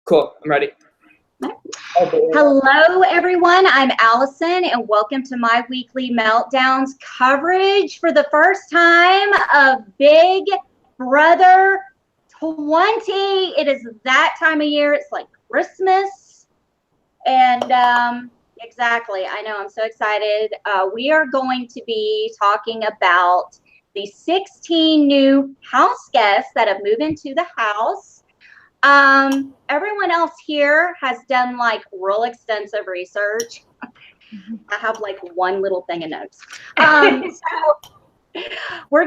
Cool. I'm ready. Hello, everyone. I'm Allison, and welcome to my weekly Meltdowns coverage for the first time of Big Brother 20. It is that time of year. It's like Christmas. And exactly, I know, I'm so excited. We are going to be talking about the 16 new house guests that have moved into the house. Everyone else here has done like real extensive research. I have like one little thing of notes. So how we're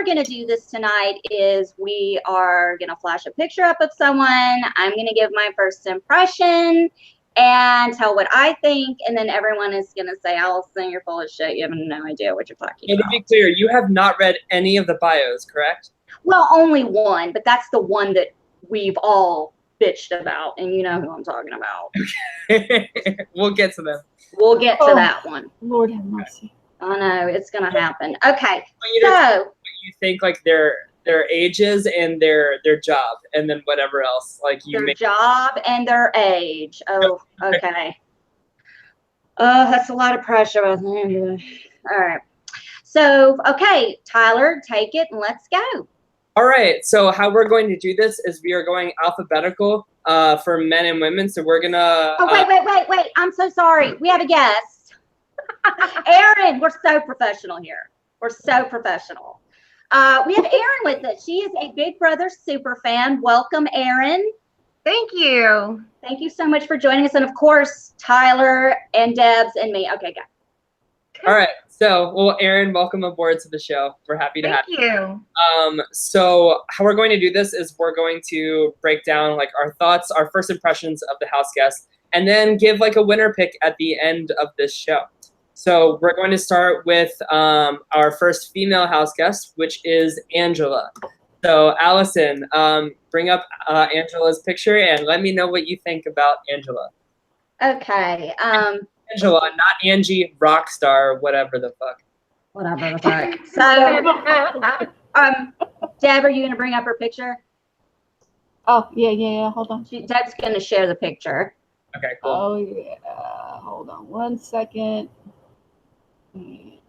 gonna do this tonight is we are gonna flash a picture up of someone. I'm gonna give my first impression and tell what I think, and then everyone is gonna say, Allison, you're full of shit. You have no idea what you're talking about. To be clear, you have not read any of the bios, correct? Well, only one, but that's the one that we've all bitched about, and you know who I'm talking about. We'll get to them. We'll get to that one. Lord have mercy. I know, it's gonna happen. Okay, so what you think, like their ages and their job, and then whatever else, like their job and their age. Oh, okay. Oh, that's a lot of pressure. All right. So, okay, Tyler, take it and let's go. All right, so how we're going to do this is we are going alphabetical for men and women. So we're gonna. Oh, wait! I'm so sorry. We have a guest. Erin, we're so professional here. We're so professional. We have Erin with us. She is a Big Brother super fan. Welcome, Erin. Thank you. Thank you so much for joining us, and of course, Tyler and Debs and me. Okay, go. All right. So, well, Erin, welcome aboard to the show. We're happy to have you. Thank you. So how we're going to do this is we're going to break down like our thoughts, our first impressions of the house guests, and then give like a winner pick at the end of this show. So we're going to start with our first female house guest, which is Angela. So Allison, bring up Angela's picture and let me know what you think about Angela. Okay. Angela, not Angie Rockstar, whatever the fuck. Whatever the fuck. So, Deb, are you gonna bring up her picture? Oh, yeah. Hold on. Deb's gonna share the picture. Okay, cool. Oh, yeah. Hold on 1 second. Really?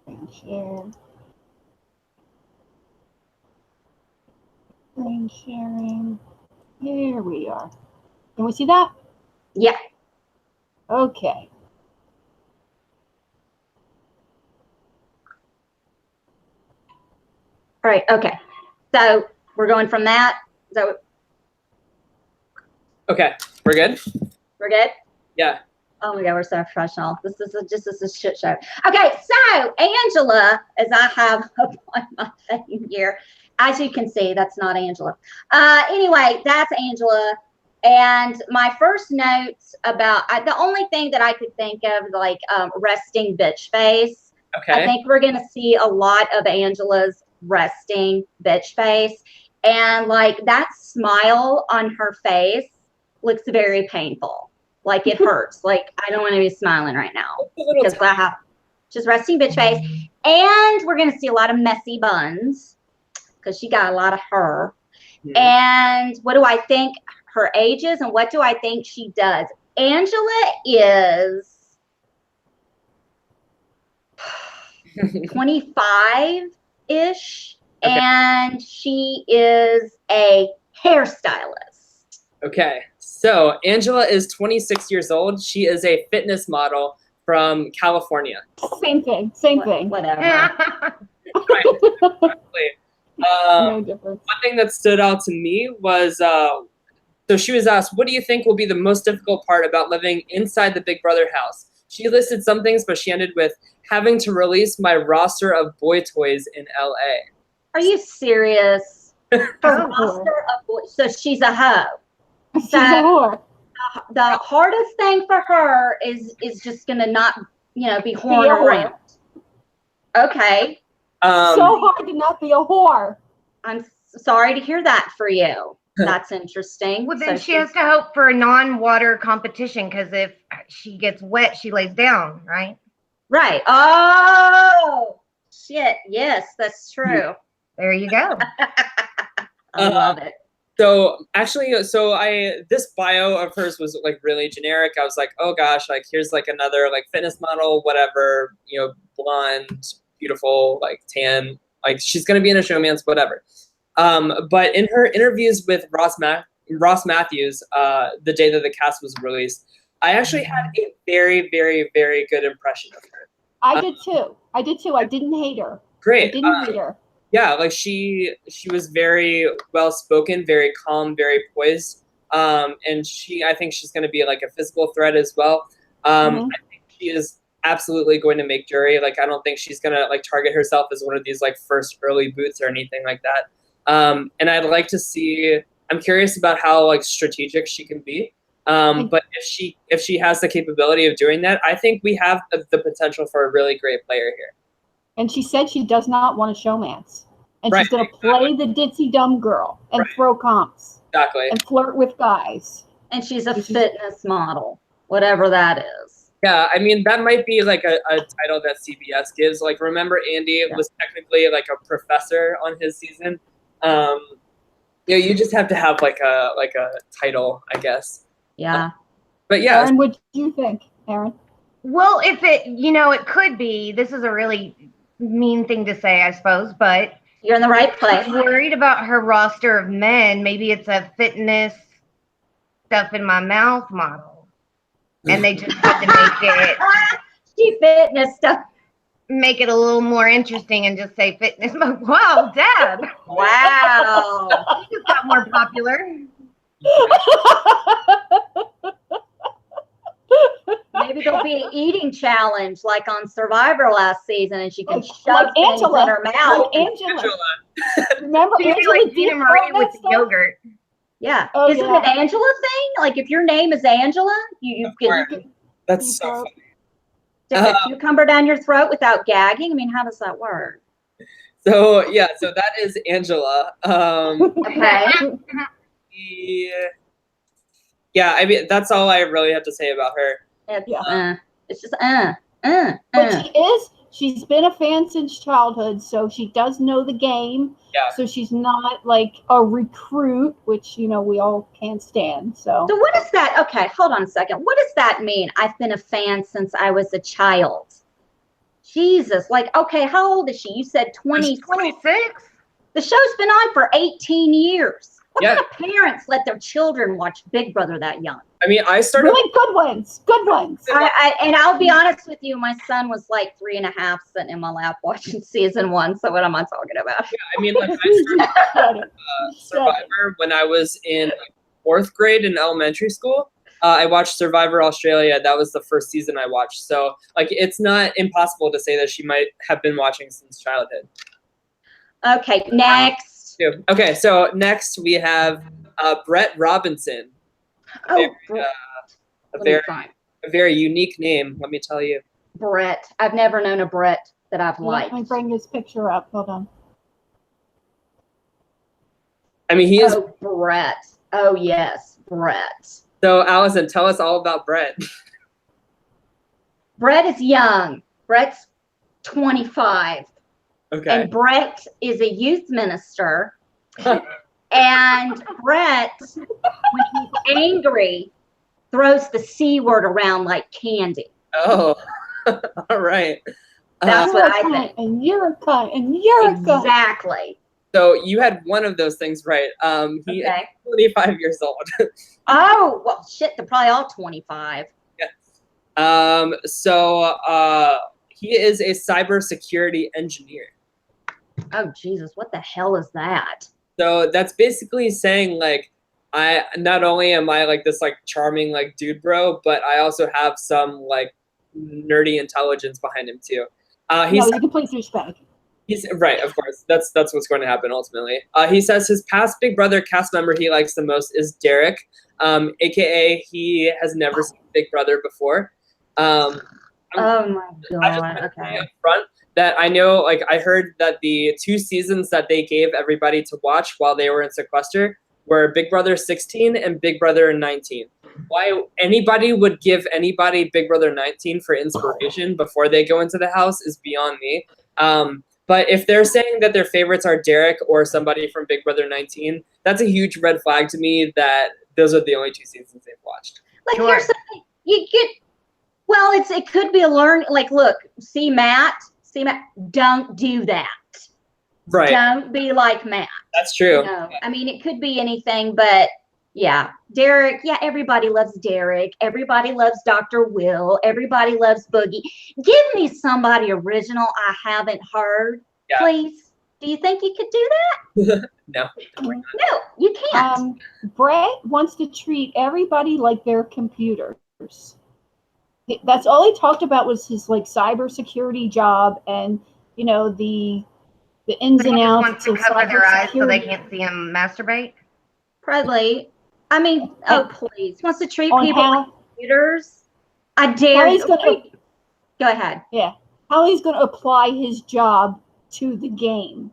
Screen share. Screen sharing. Here we are. Can we see that? Yeah. Okay. All right. Okay. So we're going from that. So. Okay, we're good. We're good. Yeah. Oh my God, we're so professional. This is a shit show. Okay, so Angela, as I have up on my thing here, as you can see, that's not Angela. Anyway, that's Angela. And my first notes about the only thing that I could think of, like resting bitch face. Okay. I think we're gonna see a lot of Angela's resting bitch face, and like that smile on her face looks very painful. Like it hurts. Like I don't want to be smiling right now because I have just resting bitch face. And we're gonna see a lot of messy buns because she got a lot of her. Mm-hmm. And what do I think her age is, and what do I think she does? Angela is 25-ish, okay. And she is a hairstylist. Okay, so Angela is 26 years old. She is a fitness model from California. Same thing. Whatever. Right. No difference. One thing that stood out to me was, so she was asked, what do you think will be the most difficult part about living inside the Big Brother house? She listed some things, but she ended with having to release my roster of boy toys in LA. Are you serious? So she's a hoe. She's a whore. The hardest thing for her is just gonna not, be horn around. Okay. So hard to not be a whore. I'm sorry to hear that for you. That's interesting. Well, then she has to hope for a non-water competition, because if she gets wet, she lays down, right? Right. Oh, shit. Yes, that's true. There you go. I love it. So actually, this bio of hers was like really generic. I was like, oh gosh, like here's like another like fitness model, whatever, blonde, beautiful, like tan, like she's gonna be in a showman's, whatever. But in her interviews with Ross Matthews, the day that the cast was released, I actually had a very, very, very good impression of her. I did too. I didn't hate her. Great. I didn't hate her. Yeah, like she was very well spoken, very calm, very poised, and I think she's going to be like a physical threat as well. I think she is absolutely going to make jury. Like I don't think she's going to like target herself as one of these like first early boots or anything like that. And I'd like to see. I'm curious about how like strategic she can be. But if she has the capability of doing that, I think we have the potential for a really great player here. And she said she does not want a showmance. And Right, she's going to play the ditzy dumb girl and throw comps. Exactly. And flirt with guys. And she's a fitness model, whatever that is. Yeah, I mean, that might be like a title that CBS gives. Like, remember Andy was technically like a professor on his season. You just have to have like a title, I guess. Yeah. But yeah. Aaron, what do you think, Aaron? Well, if it could be, this is a really mean thing to say, I suppose, but you're in the right place. Worried about her roster of men. Maybe it's a fitness stuff in my mouth model. And they just had to make it a little more interesting and just say fitness. Wow, Deb. Wow. You just got more popular. Maybe there'll be an eating challenge like on Survivor last season, and she can shove things Angela in her mouth. Angela. Remember she Angela like Gina Marie with yogurt. Yeah. Oh, Isn't it Angela thing? Like if your name is Angela, you can That's so funny. stick a cucumber down your throat without gagging. I mean, how does that work? So that is Angela. Okay. Yeah, I mean that's all I really have to say about her. It's just But she's been a fan since childhood, so she does know the game. Yeah. So she's not like a recruit, which we all can't stand. So what is that? Okay, hold on a second. What does that mean? I've been a fan since I was a child. Jesus, like, okay, how old is she? You said 26? The show's been on for 18 years. What kind of parents let their children watch Big Brother that young? I mean, I started really good ones. And I'll be honest with you, my son was like 3.5 sitting in my lap watching season 1. So what am I talking about? Yeah, I mean, like I started Survivor when I was in 4th grade in elementary school. I watched Survivor Australia. That was the first season I watched. So like, it's not impossible to say that she might have been watching since childhood. Okay, next. Okay, so next we have Brett Robinson. A very unique name, let me tell you. Brett. I've never known a Brett that I've liked. Let me bring his picture up. Hold on. I mean, he is. Oh, Brett. Oh, yes, Brett. So, Allison, tell us all about Brett. Brett is young. Brett's 25. Okay. And Brett is a youth minister. And Brett, when he's angry, throws the C word around like candy. Oh, all right. That's what I think. And you're a cunt. And you're a cunt. Exactly. So you had one of those things right. He is 25 years old. Oh, well, shit, they're probably all 25. Yes. So he is a cybersecurity engineer. Oh, Jesus, what the hell is that? So that's basically saying like, I not only am I like this like charming like dude bro, but I also have some like nerdy intelligence behind him too. You can play through spec. He's right, of course. That's what's going to happen ultimately. He says his past Big Brother cast member he likes the most is Derek, aka he has never seen Big Brother before. Oh my God! I just want to say up front that I know, like I heard that the 2 seasons that they gave everybody to watch while they were in sequester were Big Brother 16 and Big Brother 19. Why anybody would give anybody Big Brother 19 for inspiration before they go into the house is beyond me. But if they're saying that their favorites are Derek or somebody from Big Brother 19, that's a huge red flag to me that those are the only 2 seasons they've watched. Like Sure. here's something you get. Well, it could be a learn. Like, look, see Matt, don't do that. Right. Don't be like Matt. That's true. No, I mean, it could be anything, but yeah, Derek. Yeah, everybody loves Derek. Everybody loves Dr. Will. Everybody loves Boogie. Give me somebody original I haven't heard, Yeah. please. Do you think you could do that? No. No, you can't. Brett wants to treat everybody like they're computers. That's all he talked about was his like cybersecurity job and the ins He and just outs wants to of cover their eyes so they cybersecurity. can't see him masturbate. Probably. I mean, oh please, wants to treat On people like how computers. I dare he's you. gonna Go ahead. how he's going to apply his job to the game.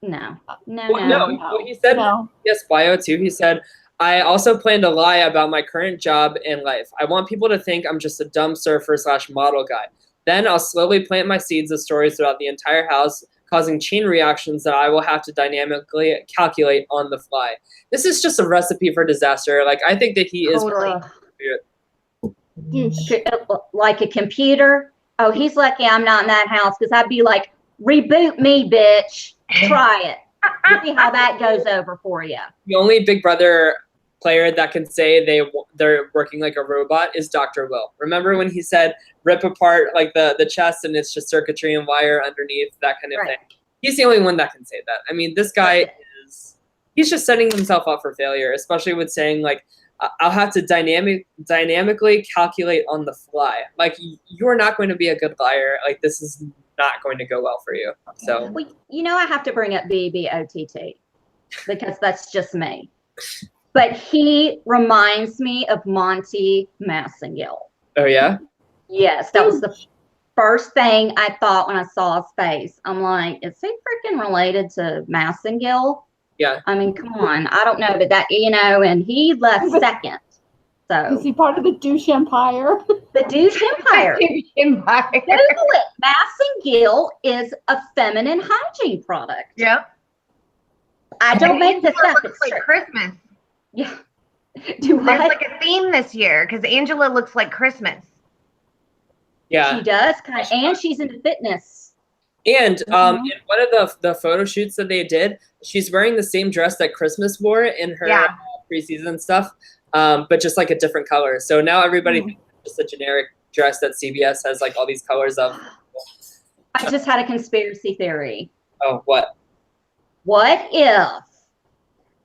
No. Well, he said No. yes, bio too. He said, I also plan to lie about my current job and life. I want people to think I'm just a dumb surfer / model guy. Then I'll slowly plant my seeds of stories throughout the entire house, causing chain reactions that I will have to dynamically calculate on the fly. This is just a recipe for disaster. Like, I think that he is Totally. Douche. Like a computer. Oh, he's lucky I'm not in that house because I'd be like, reboot me, bitch. Try it. See how that goes over for you. the only Big Brother player that can say they're working like a robot is Dr. Will. Remember when he said rip apart like the chest and it's just circuitry and wire underneath, that kind of Right. thing. He's the only one that can say that. I mean, this guy he's just setting himself up for failure, especially with saying like I'll have to dynamically calculate on the fly. Like, you are not going to be a good liar. Like, this is not going to go well for you. So, Well, I have to bring up BBOTT because that's just me. But he reminds me of Monty Massengill. oh yeah, Yes, that was the first thing I thought when I saw his face. I'm like, is he freaking related to Massengill? yeah. I mean, come on. I don't know, but that, and he left second. Is So, he part of the douche empire? the Douche Empire. Empire. Google it. Massengill is a feminine hygiene product. Yep. I don't make this Angela up. looks It's like true. Christmas. Yeah. Do There's what? like a theme this year because Angela looks like Christmas. Yeah. She does kind of, and she's into fitness. And Mhm. in one of the photo shoots that they did, she's wearing the same dress that Christmas wore in her Yeah. preseason stuff, but just like a different color. So now everybody thinks it's just a generic dress that CBS has like all these colors of. I just had a conspiracy theory. Oh, what? What if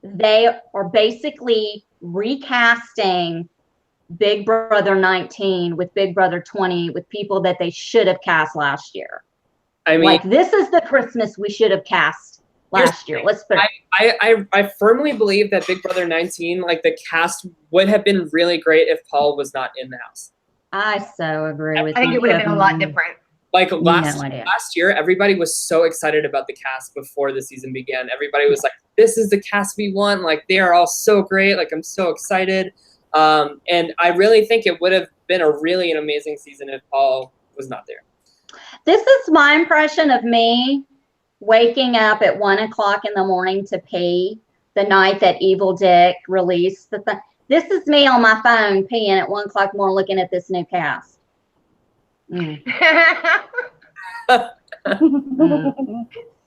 they are basically recasting Big Brother 19 with Big Brother 20 with people that they should have cast last year? I mean, Like, this is the Christmas we should have cast last year. Let's put it. I firmly believe that Big Brother 19, like the cast would have been really great if Paul was not in the house. I so agree with I think you. it would have been a lot different. Like No last idea. year, everybody was so excited about the cast before the season began. Everybody was like, "This is the cast we want. Like, they are all so great. Like, I'm so excited." And I really think it would have been a really an amazing season if Paul was not there. This is my impression of me waking up at 1:00 in the morning to pee the night that Evil Dick released the thing. This is me on my phone peeing at 1:00 more looking at this new cast.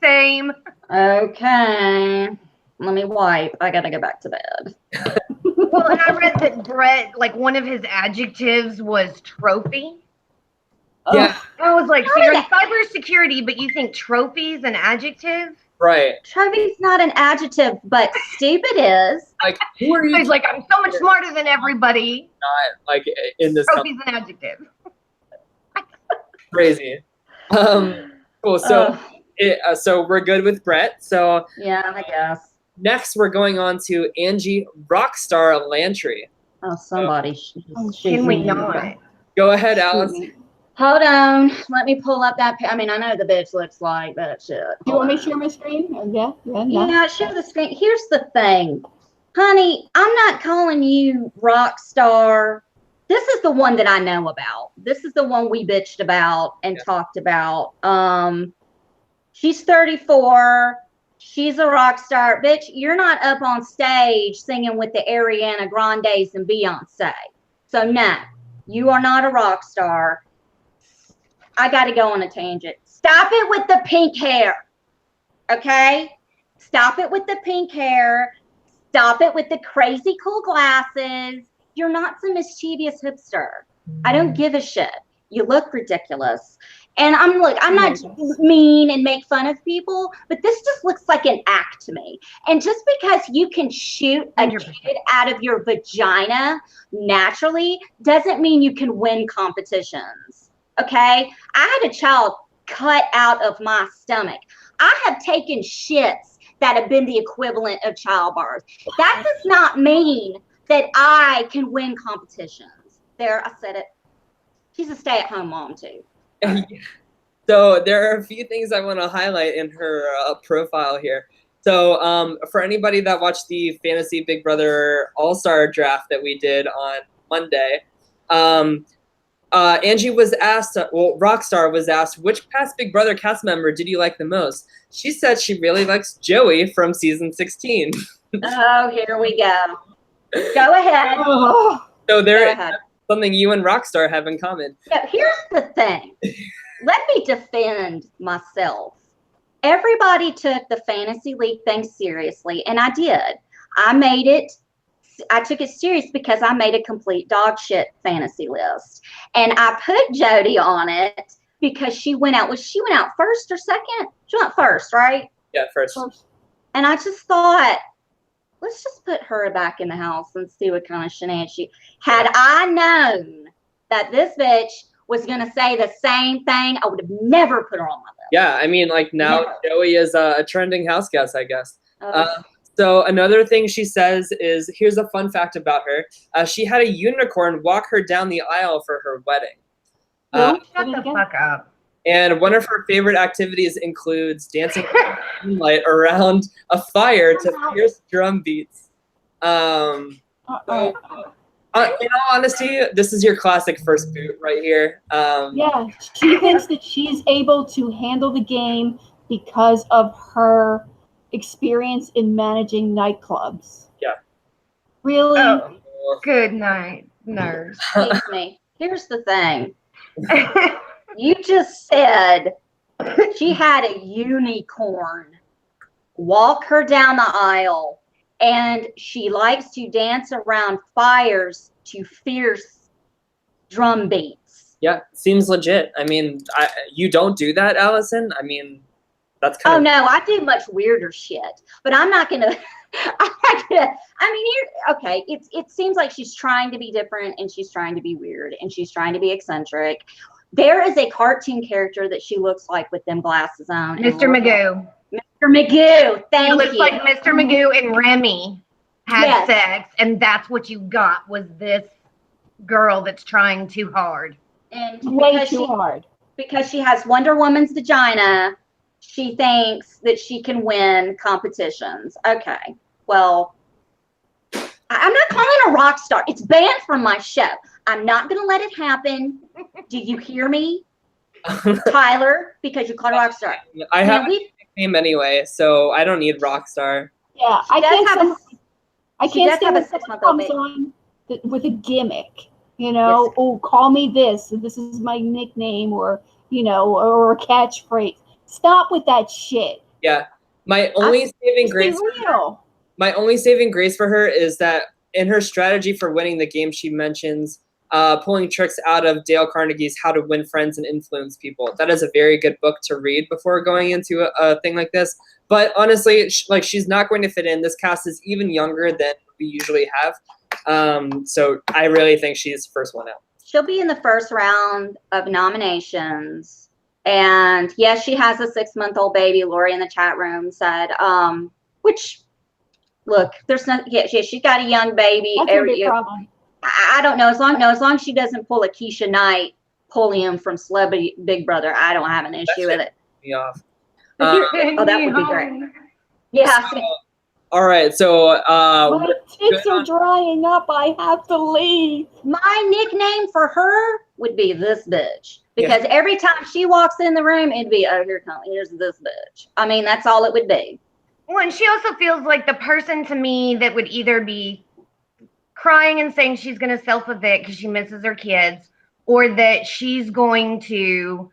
Same. Okay. Let me wipe. I gotta go back to bed. Well, and I read that Brett, like one of his adjectives was trophy. Yeah, I was like, so you're in cybersecurity, but you think trophy's an adjective? right. Trophy's not an adjective, but stupid is. Like, who are you? He's like, I'm so much smarter than everybody. Not like in this Trophy's an adjective. crazy. Cool. So, so we're good with Brett. So Yeah, I guess. next we're going on to Angie Rockstar Lantry. Oh, somebody. Can we not? Go ahead, Alice. Hold on. Let me pull up that. I mean, I know the bitch looks like that shit. Do you want me to share my screen? Yeah. Yeah, share the screen. Here's the thing, honey. I'm not calling you rock star. This is the one that I know about. This is the one we bitched about and talked about. She's 34. She's a rock star. Bitch, you're not up on stage singing with the Ariana Grandes and Beyonce. So no, you are not a rock star. I got to go on a tangent. Stop it with the pink hair. Okay? Stop it with the pink hair. Stop it with the crazy cool glasses. You're not some mischievous hipster. I don't give a shit. You look ridiculous. And I'm not mean and make fun of people, but this just looks like an act to me. And just because you can shoot a kid out of your vagina naturally doesn't mean you can win competitions. Okay? I had a child cut out of my stomach. I have taken shits that have been the equivalent of childbirth. That does not mean that I can win competitions. There, I said it. She's a stay-at-home mom too. So there are a few things I want to highlight in her profile here. So for anybody that watched the Fantasy Big Brother All-Star draft that we did on Monday, Angie was asked, Rockstar was asked, which past Big Brother cast member did you like the most? She said she really likes Joey from season 16. Oh, here we go. Go ahead. So there is something you and Rockstar have in common. Yeah, here's the thing. Let me defend myself. Everybody took the Fantasy League thing seriously, and I did. I took it serious because I made a complete dog shit fantasy list. And I put Jody on it because she went out. She went out first or second? She went first, right? Yeah, first. And I just thought, let's just put her back in the house and see what kind of shenanigans she had. I known that this bitch was going to say the same thing, I would have never put her on my list. Yeah, I mean, like now never. Joey is a trending house guest, I guess. So another thing she says is, here's a fun fact about her. She had a unicorn walk her down the aisle for her wedding. Shut the fuck up. And one of her favorite activities includes dancing moonlight around a fire to fierce drum beats. In all honesty, this is your classic first boot right here. Yeah, she thinks that she's able to handle the game because of her experience in managing nightclubs. Yeah. Really? Oh, good night, nurse. Excuse me. Here's the thing. You just said she had a unicorn walk her down the aisle, and she likes to dance around fires to fierce drum beats. Yeah, seems legit. I mean, you don't do that, Allison? I mean, that's kind of... Oh, no, I do much weirder shit. But I'm not going to... okay, it seems like she's trying to be different, and she's trying to be weird, and she's trying to be eccentric. There is a cartoon character that she looks like with them glasses on. Mr. Magoo. Mr. Magoo, thank you. It looks like Mr. Magoo and Remy had sex, and that's what you got, was this girl that's trying too hard. And way too hard. Because she has Wonder Woman's vagina, she thinks that she can win competitions. Okay, well, I'm not calling her a rock star. It's banned from my show. I'm not going to let it happen. Do you hear me, Tyler? Because you called her a rock star. I have a nickname anyway, so I don't need rock star. Yeah, I can't stand when someone comes on with a gimmick. You know, yes. Oh, call me this. This is my nickname, or or a catchphrase. Stop with that shit. Yeah, my only saving grace for her is that in her strategy for winning the game, she mentions pulling tricks out of Dale Carnegie's How to Win Friends and Influence People. That is a very good book to read before going into a thing like this. But honestly, she's not going to fit in. This cast is even younger than we usually have. So I really think she's the first one out. She'll be in the first round of nominations. And yes, she has a 6-month-old baby. Lori in the chat room said, which, look, there's no, she's got a young baby. That's a big problem. I don't know. As long as she doesn't pull a Keisha Knight pullium from Celebrity Big Brother, I don't have an issue with it. Me off. Oh, that would be great. Yeah. All right. So my tits are drying up. I have to leave. My nickname for her would be this bitch. Because every time she walks in the room, it'd be, oh, here's this bitch. I mean, that's all it would be. Well, and she also feels like the person to me that would either be crying and saying she's going to self-evict because she misses her kids, or that she's going to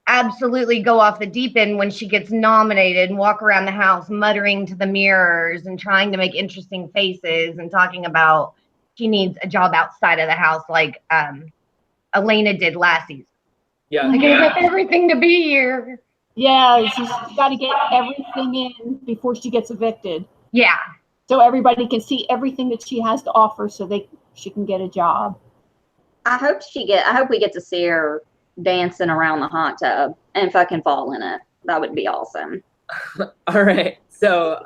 absolutely go off the deep end when she gets nominated and walk around the house muttering to the mirrors and trying to make interesting faces and talking about she needs a job outside of the house like Elena did last season. Yeah. I gave up everything to be here. Yeah, she's got to get everything in before she gets evicted. Yeah. So everybody can see everything that she has to offer so she can get a job. I hope we get to see her dancing around the hot tub and fucking fall in it. That would be awesome. All right. So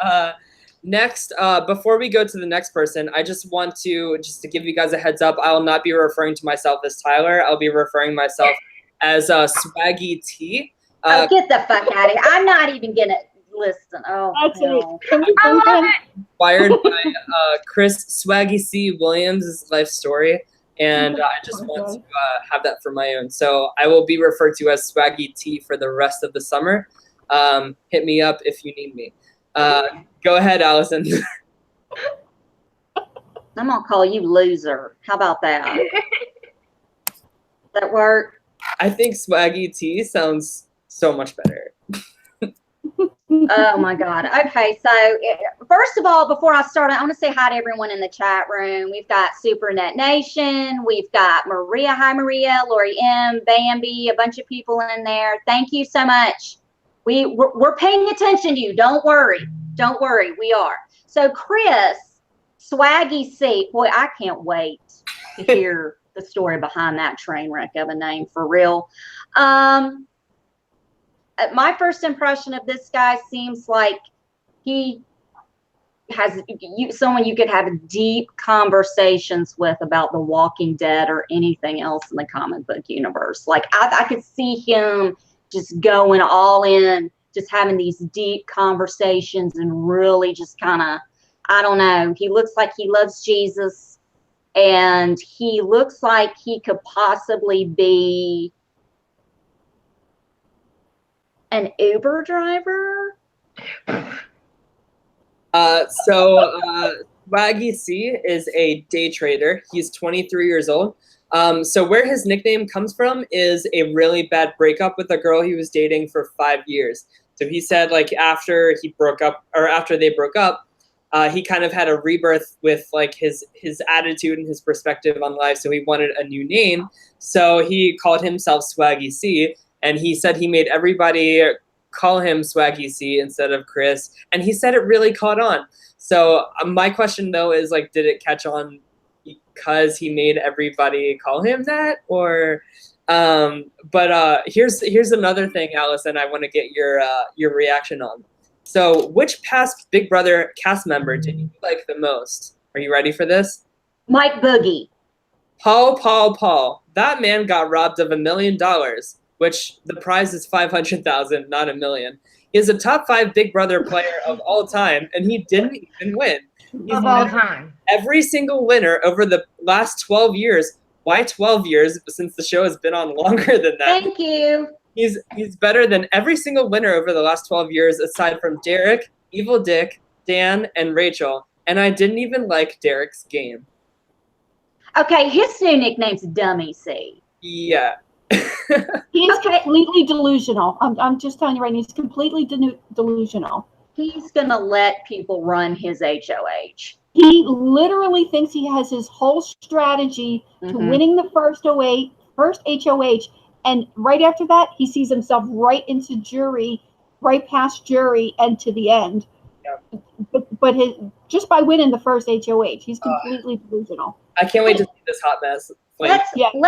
next, before we go to the next person, I just want to give you guys a heads up. I will not be referring to myself as Tyler. I'll be referring myself as Swaggy T. Oh, get the fuck out of here. I'm not even gonna listen. Oh, That's no. it. I love it. Inspired by Chris Swaggy C. Williams' life story. And I just want to have that for my own. So I will be referred to as Swaggy T for the rest of the summer. Hit me up if you need me. Go ahead, Allison. I'm gonna call you loser. How about that? Does that work? I think Swaggy T sounds so much better. Oh my God. Okay, so first of all, before I start, I want to say hi to everyone in the chat room. We've got SuperNet Nation. We've got Maria. Hi, Maria. Lori M. Bambi. A bunch of people in there. Thank you so much. We're paying attention to you. Don't worry. Don't worry. We are. So Chris, Swaggy C. Boy, I can't wait to hear the story behind that train wreck of a name for real. My first impression of this guy seems like he has someone you could have deep conversations with about The Walking Dead or anything else in the comic book universe. Like I could see him just going all in, just having these deep conversations and really just kind of, I don't know. He looks like he loves Jesus, and he looks like he could possibly be an Uber driver. Swaggy C is a day trader. He's 23 years old. So where his nickname comes from is a really bad breakup with a girl he was dating for 5 years. So he said, like, after they broke up, he kind of had a rebirth with like his attitude and his perspective on life. So he wanted a new name. So he called himself Swaggy C. And he said he made everybody call him Swaggy C instead of Chris. And he said it really caught on. So my question, though, is, like, did it catch on because he made everybody call him that? Or, here's another thing, Allison, I want to get your reaction on. So which past Big Brother cast member did you like the most? Are you ready for this? Mike Boogie. Paul. That man got robbed of $1 million. Which the prize is $500,000, not $1 million. He is a top 5 Big Brother player of all time, and he didn't even win. He's Of all time. Every single winner over the last 12 years. Why 12 years? Since the show has been on longer than that. Thank you. He's better than every single winner over the last 12 years, aside from Derek, Evil Dick, Dan, and Rachel. And I didn't even like Derek's game. Okay, his new nickname's Dummy C. Yeah. He's completely delusional. I'm just telling you right now, he's completely delusional. He's going to let people run his HOH. He literally thinks he has his whole strategy to winning the first HOH, and right after that, he sees himself right into jury, right past jury, and to the end. Yeah. But just by winning the first HOH, he's completely delusional. I can't wait to see this hot mess. He's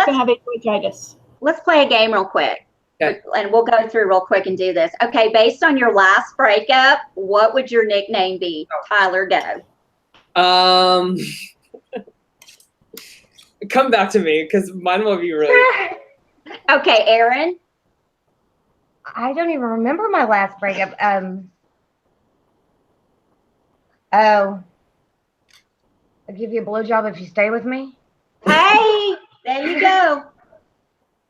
gonna have HOHitis. Let's play a game real quick. Okay. And we'll go through real quick and do this. Okay, based on your last breakup, what would your nickname be? Tyler, go. Come back to me, because mine will be really... Okay, Aaron. I don't even remember my last breakup. I'll give you a blowjob if you stay with me. Hey, there you go.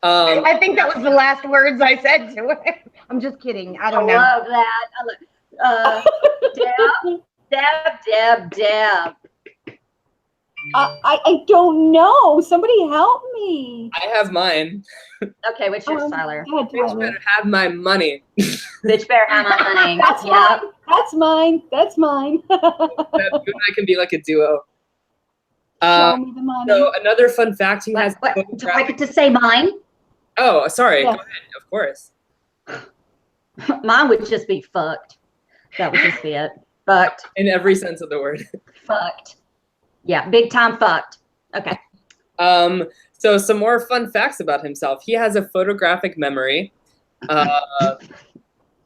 I think that was the last words I said to him. I'm just kidding. I don't know. love that. Deb. I don't know. Somebody help me. I have mine. Okay, what's yours, Tyler? Go ahead, Bitch Tyler. better have my money. Bitch better have my money. That's Yep. mine. That's mine. That's mine. You and I can be like a duo. Show me the money. So another fun fact, he has. What? Do I get to say mine? Oh, sorry. Yes. Go ahead. Of course. Mine would just be fucked. That would just be it. Fucked. In every sense of the word. Fucked. Yeah, big time fucked. Okay. So some more fun facts about himself. He has a photographic memory. But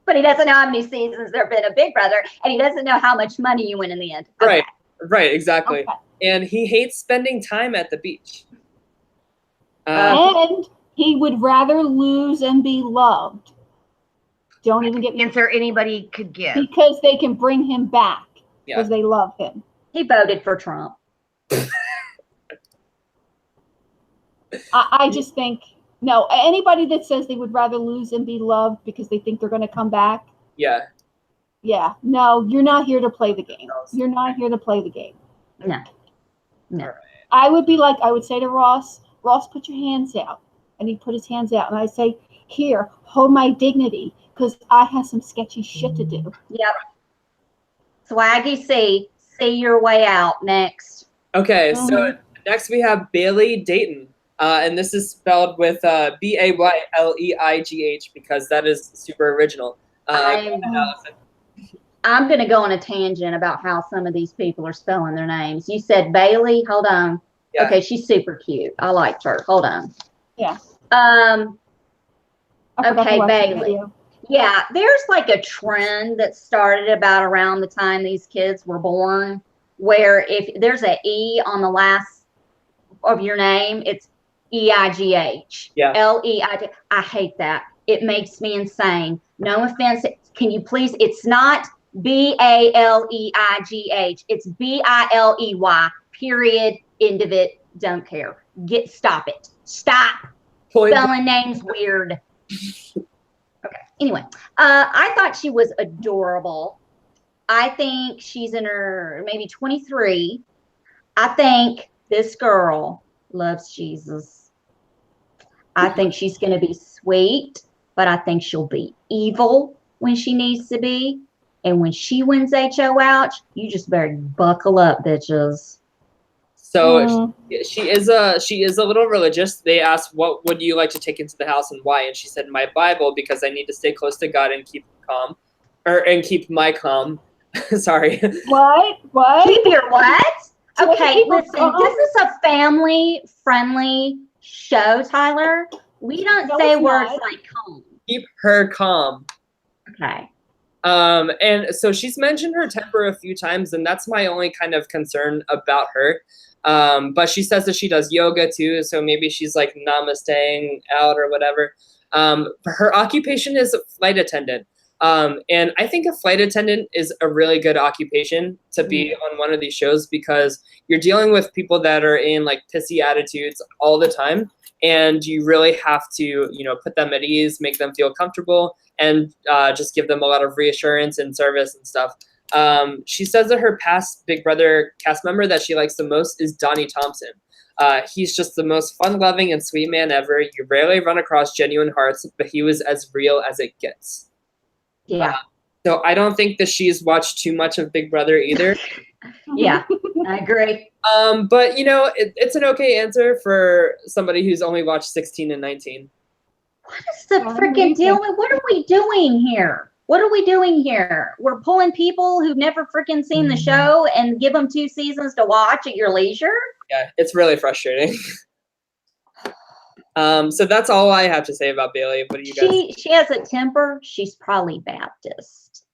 he doesn't know how many seasons there have been of Big Brother, and he doesn't know how much money you win in the end. Okay. Right, exactly. Okay. And he hates spending time at the beach. And he would rather lose and be loved. Don't even get me Answer anybody could give. because they can bring him back Yeah. because they love him. He voted for Trump. I just think no. Anybody that says they would rather lose and be loved because they think they're going to come back, Yeah. yeah, no, you're not here to play the game. You're not here to play the game. No. I would be like, I would say to Ross, put your hands out. And he'd put his hands out. And I'd say, here, hold my dignity because I have some sketchy shit to do. Yep. Swaggy C, see your way out. Next. Okay, so next we have Bailey Dayton. And this is spelled with Bayleigh because that is super original. I'm going to go on a tangent about how some of these people are spelling their names. You said Bailey. Hold on. Yeah. Okay, she's super cute. I liked her. Hold on. Yeah. Okay, I forgot to watch the Bailey. video. Yeah, there's like a trend that started about around the time these kids were born, where if there's an E on the last of your name, it's EIGH. Yeah. LEIG. I hate that. It makes me insane. No offense. Can you please? It's not BALEIGH. It's BILEY. Period. End of it. Don't care. Stop it. Stop. Spelling names weird. Okay. Anyway, I thought she was adorable. I think she's in her maybe 23. I think this girl loves Jesus. I think she's going to be sweet, but I think she'll be evil when she needs to be. And when she wins HO ouch, you just better buckle up, bitches. So she is a little religious. They asked, what would you like to take into the house and why? And she said, my Bible, because I need to stay close to God and keep calm. And keep my calm. Sorry. What? Keep your what? So Okay, listen, calm? this is a family-friendly show, Tyler. We don't No, say it's words not. like calm. Keep her calm. Okay. And so she's mentioned her temper a few times, and that's my only kind of concern about her. But she says that she does yoga too, so maybe she's like namasteing out or whatever. Her occupation is a flight attendant. And I think a flight attendant is a really good occupation to be on one of these shows because you're dealing with people that are in like pissy attitudes all the time. And you really have to, put them at ease, make them feel comfortable, and just give them a lot of reassurance and service and stuff. She says that her past Big Brother cast member that she likes the most is Donnie Thompson. He's just the most fun-loving and sweet man ever. You rarely run across genuine hearts, but he was as real as it gets. Yeah. So I don't think that she's watched too much of Big Brother either. Yeah, I agree. But it's an okay answer for somebody who's only watched 16 and 19. What is the freaking deal? What are we doing here? What are we doing here? We're pulling people who've never freaking seen the show and give them 2 seasons to watch at your leisure? Yeah, it's really frustrating. So that's all I have to say about Bailey. What do you guys? She has a temper. She's probably Baptist.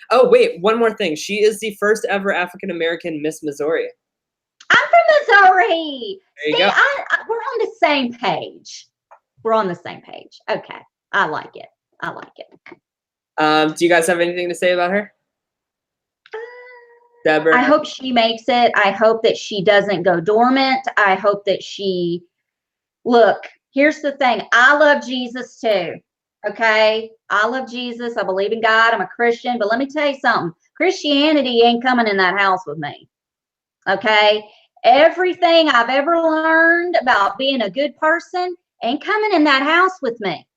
Oh, wait, one more thing. She is the first ever African-American Miss Missouri. I'm from Missouri. There you See, go. we're on the same page. We're on the same page. Okay. I like it. Do you guys have anything to say about her? Deborah? I hope she makes it. I hope that she doesn't go dormant. I hope that look, Here's the thing. I love Jesus too. Okay. I love Jesus. I believe in God. I'm a Christian. But let me tell you something. Christianity ain't coming in that house with me. Okay. Everything I've ever learned about being a good person ain't coming in that house with me.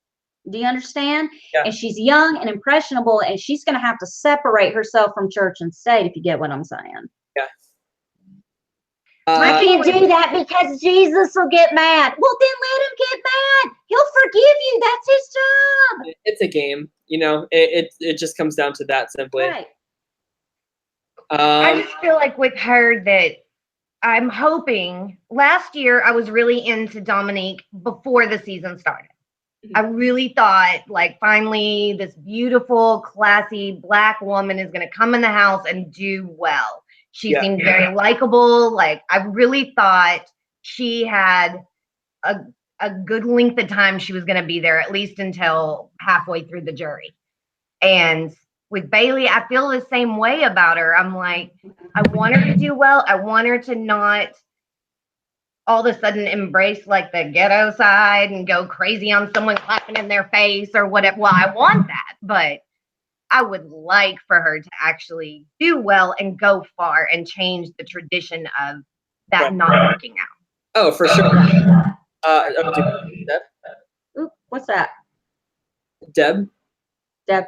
Do you understand? Yeah. And she's young and impressionable, and she's going to have to separate herself from church and state, if you get what I'm saying. Yeah. I can't do that because Jesus will get mad. Well, then let him get mad. He'll forgive you. That's his job. It's a game, you know. It just comes down to that simply. Right. I just feel like with her that I'm hoping. Last year I was really into Dominique before the season started. I really thought, like, finally this beautiful, classy Black woman is going to come in the house and do well. She seemed very likable. Like, I really thought she had a good length of time she was going to be there, at least until halfway through the jury. And with Bailey, I feel the same way about her. I'm like, I want her to do well. I want her to not all of a sudden embrace like the ghetto side and go crazy on someone clapping in their face or whatever. Well, I want that, but I would like for her to actually do well and go far and change the tradition of that not working out. Oh, for sure. Deb? Ooh, what's that? Deb? Deb.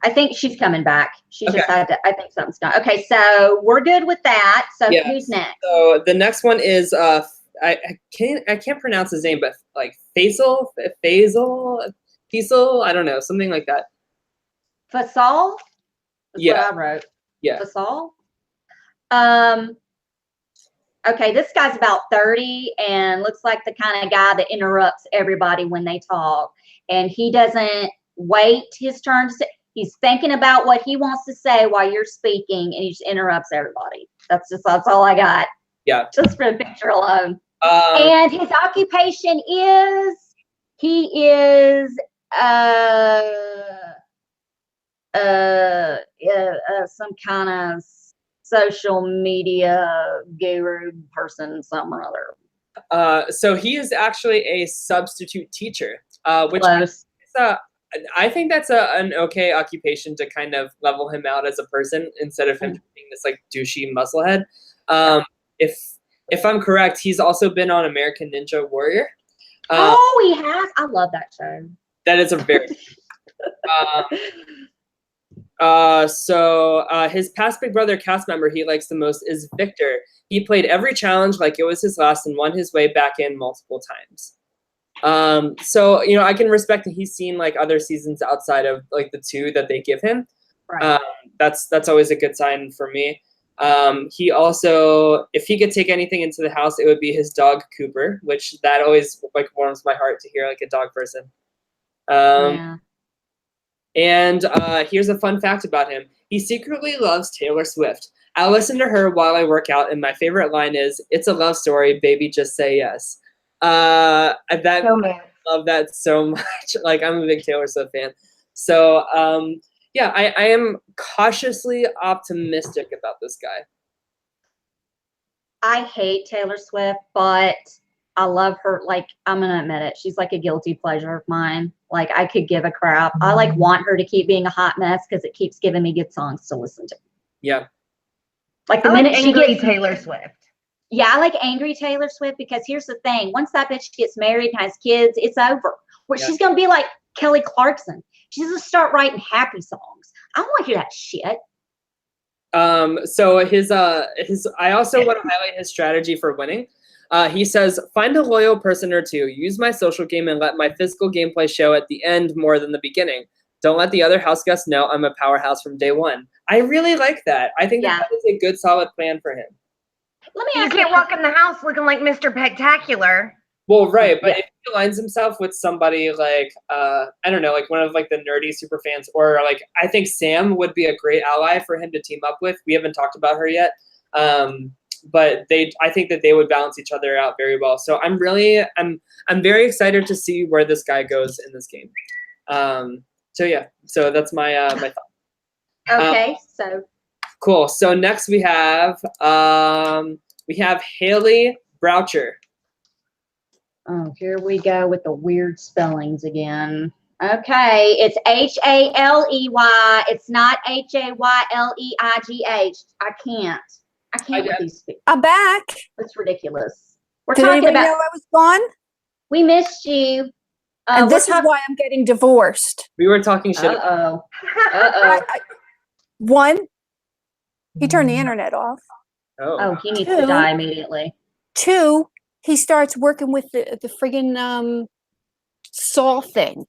I think she's coming back. She Okay. just had to, I think something's done. Okay, so we're good with that. So Yeah. who's next? So the next one is I can't pronounce his name, but like Faisal, I don't know, something like that. Fasal? That's Yeah. what I wrote. Yeah. Fasal? Okay, this guy's about 30 and looks like the kind of guy that interrupts everybody when they talk. And he doesn't wait his turn to say. He's thinking about what he wants to say while you're speaking, and he just interrupts everybody. That's all I got. Yeah. Just for the picture alone. And his occupation is, he is some kind of social media guru person, some or other. So he is actually a substitute teacher, which Close. I think that's an okay occupation to kind of level him out as a person instead of him being this like douchey musclehead. If I'm correct, he's also been on American Ninja Warrior. Oh, he has. I love that show. That is a very. So his past Big Brother cast member he likes the most is Victor. He played every challenge like it was his last and won his way back in multiple times. So you know, I can respect that he's seen like other seasons outside of like the 2 that they give him. Right. That's always a good sign for me. He also, if he could take anything into the house, it would be his dog Cooper, which that always like warms my heart to hear like a dog person. Yeah. And here's a fun fact about him. He secretly loves Taylor Swift. I listen to her while I work out, and my favorite line is, "It's a love story, baby, just say yes." I love that so much. Like, I'm a big Taylor Swift fan. So, yeah, I am cautiously optimistic about this guy. I hate Taylor Swift, but I love her. Like, I'm going to admit it. She's like a guilty pleasure of mine. Like, I could give a crap. I like want her to keep being a hot mess because it keeps giving me good songs to listen to. Yeah. Like the I like minute she angry gets Taylor Swift. Yeah, I like angry Taylor Swift because here's the thing. Once that bitch gets married and has kids, it's over. Where she's going to be like Kelly Clarkson. She's going to start writing happy songs. I don't want to hear that shit. So I also want to highlight his strategy for winning. He says, find a loyal person or two, use my social game, and let my physical gameplay show at the end more than the beginning. Don't let the other house guests know I'm a powerhouse from day one. I really like that. I think that is a good, solid plan for him. Let me You ask can't walk in the house looking like Mr. Spectacular. Well, right, but if he aligns himself with somebody like, I don't know, like one of like the nerdy super fans, or like I think Sam would be a great ally for him to team up with. We haven't talked about her yet, but I think that they would balance each other out very well. So I'm very excited to see where this guy goes in this game. So yeah, so that's my my thought. Okay, so cool. So next we have Haley Boucher. Oh, here we go with the weird spellings again. Okay, it's Haley. It's not Hayleigh. I can't with these people. I'm back. It's ridiculous. We're Did talking anybody about. know I was gone? We missed you. And this is why I'm getting divorced. We were talking shit. One, he turned the internet off. Oh, he needs to die immediately. Two, he starts working with the friggin' saw thing.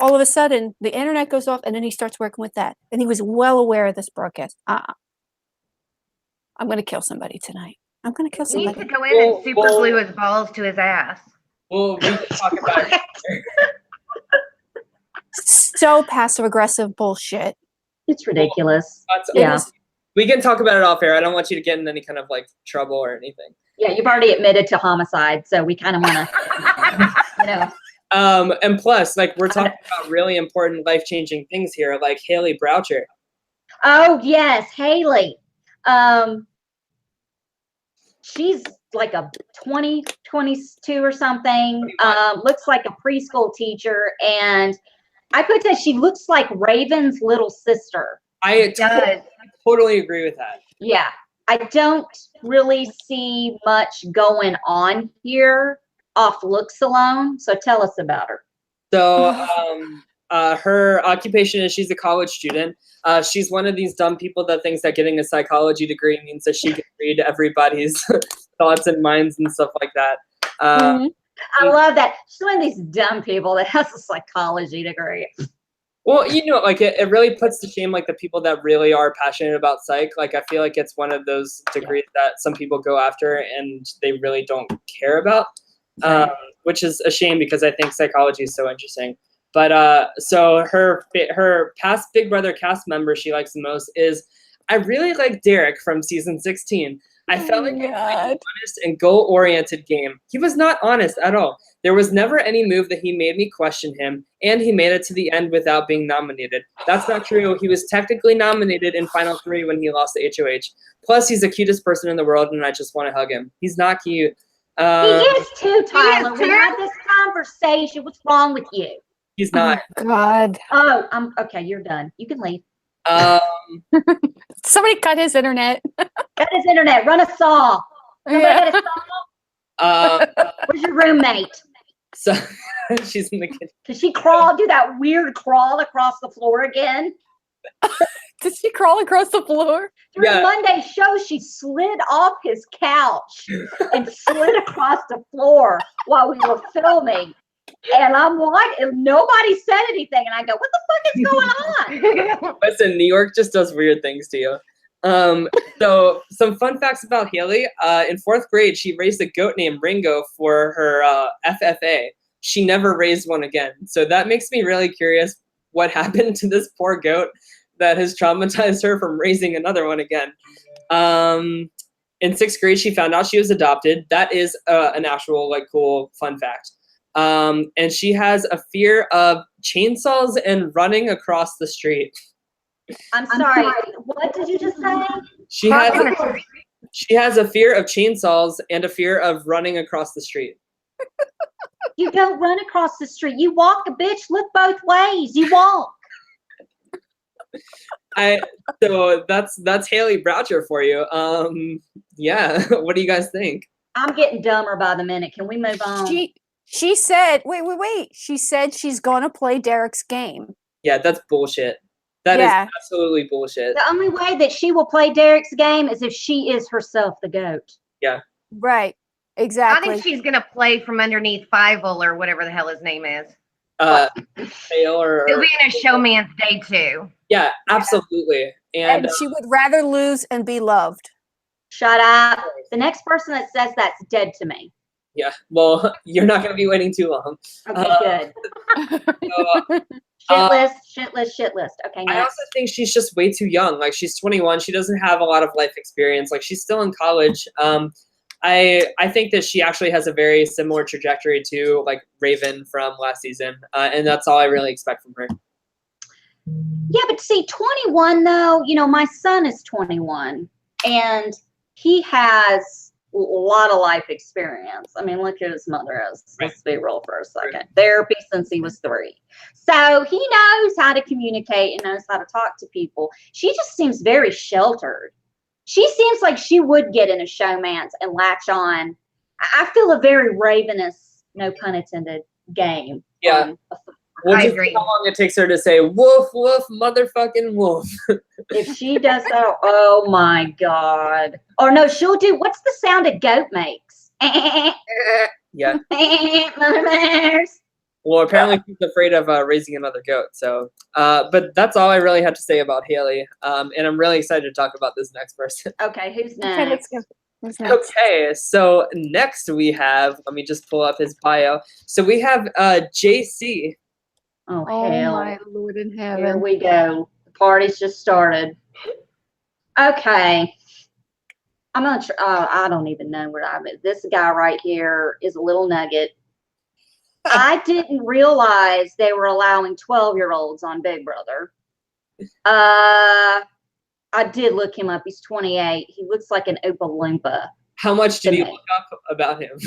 All of a sudden, the internet goes off, and then he starts working with that. And he was well aware of this broadcast. I'm going to kill somebody tonight. I'm going to kill He needs somebody. to go in and super glue his balls to his ass. Well, we can talk about it. So passive-aggressive bullshit. It's ridiculous. Yeah. We can talk about it off air. I don't want you to get in any kind of like trouble or anything. Yeah, you've already admitted to homicide, so we kind of want to, you know. And plus, like, we're talking about really important, life-changing things here, like Haley Broucher. Oh yes, Haley. She's like a 22 or something. Looks like a preschool teacher, and I could say she looks like Raven's little sister. I totally agree with that. Yeah, I don't really see much going on here off looks alone. So tell us about her. So her occupation is she's a college student. She's one of these dumb people that thinks that getting a psychology degree means that she can read everybody's thoughts and minds and stuff like that. I love that. She's one of these dumb people that has a psychology degree. Well, you know, like it really puts to shame like the people that really are passionate about psych. Like I feel like it's one of those degrees that some people go after and they really don't care about, which is a shame because I think psychology is so interesting. But so her past Big Brother cast member she likes the most is I really like Derek from season 16. I felt like he played an honest and goal-oriented game. He was not honest at all. There was never any move that he made me question him, and he made it to the end without being nominated. That's not true. He was technically nominated in Final 3 when he lost to HOH. Plus, he's the cutest person in the world, and I just want to hug him. He's not cute. He is too, Tyler. We had this conversation. What's wrong with you? He's not. Oh, God. Oh, okay. You're done. You can leave. Somebody cut his internet. Cut his internet. Run a saw. Somebody got a saw? Where's your roommate? So she's in the kitchen. Did she do that weird crawl across the floor again? Did she crawl across the floor? During Monday's show, she slid off his couch and slid across the floor while we were filming. And I'm like, and nobody said anything. And I go, what the fuck is going on? Listen, New York just does weird things to you. So some fun facts about Haley. In 4th grade, she raised a goat named Ringo for her FFA. She never raised one again. So that makes me really curious what happened to this poor goat that has traumatized her from raising another one again. In 6th grade, she found out she was adopted. That is an actual like cool fun fact. And she has a fear of chainsaws and running across the street. I'm sorry. What did you just say? She has a fear of chainsaws and a fear of running across the street. You don't run across the street. You walk, a bitch. Look both ways. You walk. So that's Haley Broucher for you. Yeah. What do you guys think? I'm getting dumber by the minute. Can we move on? She said, wait. She said she's gonna play Derek's game. Yeah, that's bullshit. That is absolutely bullshit. The only way that she will play Derek's game is if she is herself the goat. Yeah. Right. Exactly. I think she's gonna play from underneath Fievel or whatever the hell his name is. He'll be in a showman's day too. Yeah, absolutely. And she would rather lose and be loved. Shut up. The next person that says that's dead to me. Yeah, well, you're not going to be waiting too long. Okay, good. Shit list. Okay, next. I also think she's just way too young. Like, she's 21. She doesn't have a lot of life experience. Like, she's still in college. I think that she actually has a very similar trajectory to, like, Raven from last season. And that's all I really expect from her. Yeah, but see, 21, though, you know, my son is 21. And he has lot of life experience. I mean, look who his mother is. Let's be real for a second. Therapy since he was 3. So he knows how to communicate and knows how to talk to people. She just seems very sheltered. She seems like she would get in a showmance and latch on. I feel a very ravenous, no pun intended, game. Yeah. We'll I just agree. see how long it takes her to say woof, woof, motherfucking woof. If she does that, oh my God. Or no, she'll do, what's the sound a goat makes? Yeah. Mother bears. Well, apparently she's afraid of raising another goat. So, but that's all I really have to say about Haley. And I'm really excited to talk about this next person. Okay, who's Okay, let's next? go. Who's next? Okay, so next we have, let me just pull up his bio. So we have JC. Oh, Oh hell. my Lord in Here heaven. we go. The party's just started. Okay. I'm going to try. I don't even know where I'm at. This guy right here is a little nugget. I didn't realize they were allowing 12-year-olds on Big Brother. I did look him up. He's 28. He looks like an Oompa Loompa. How much did you Okay. look up about him?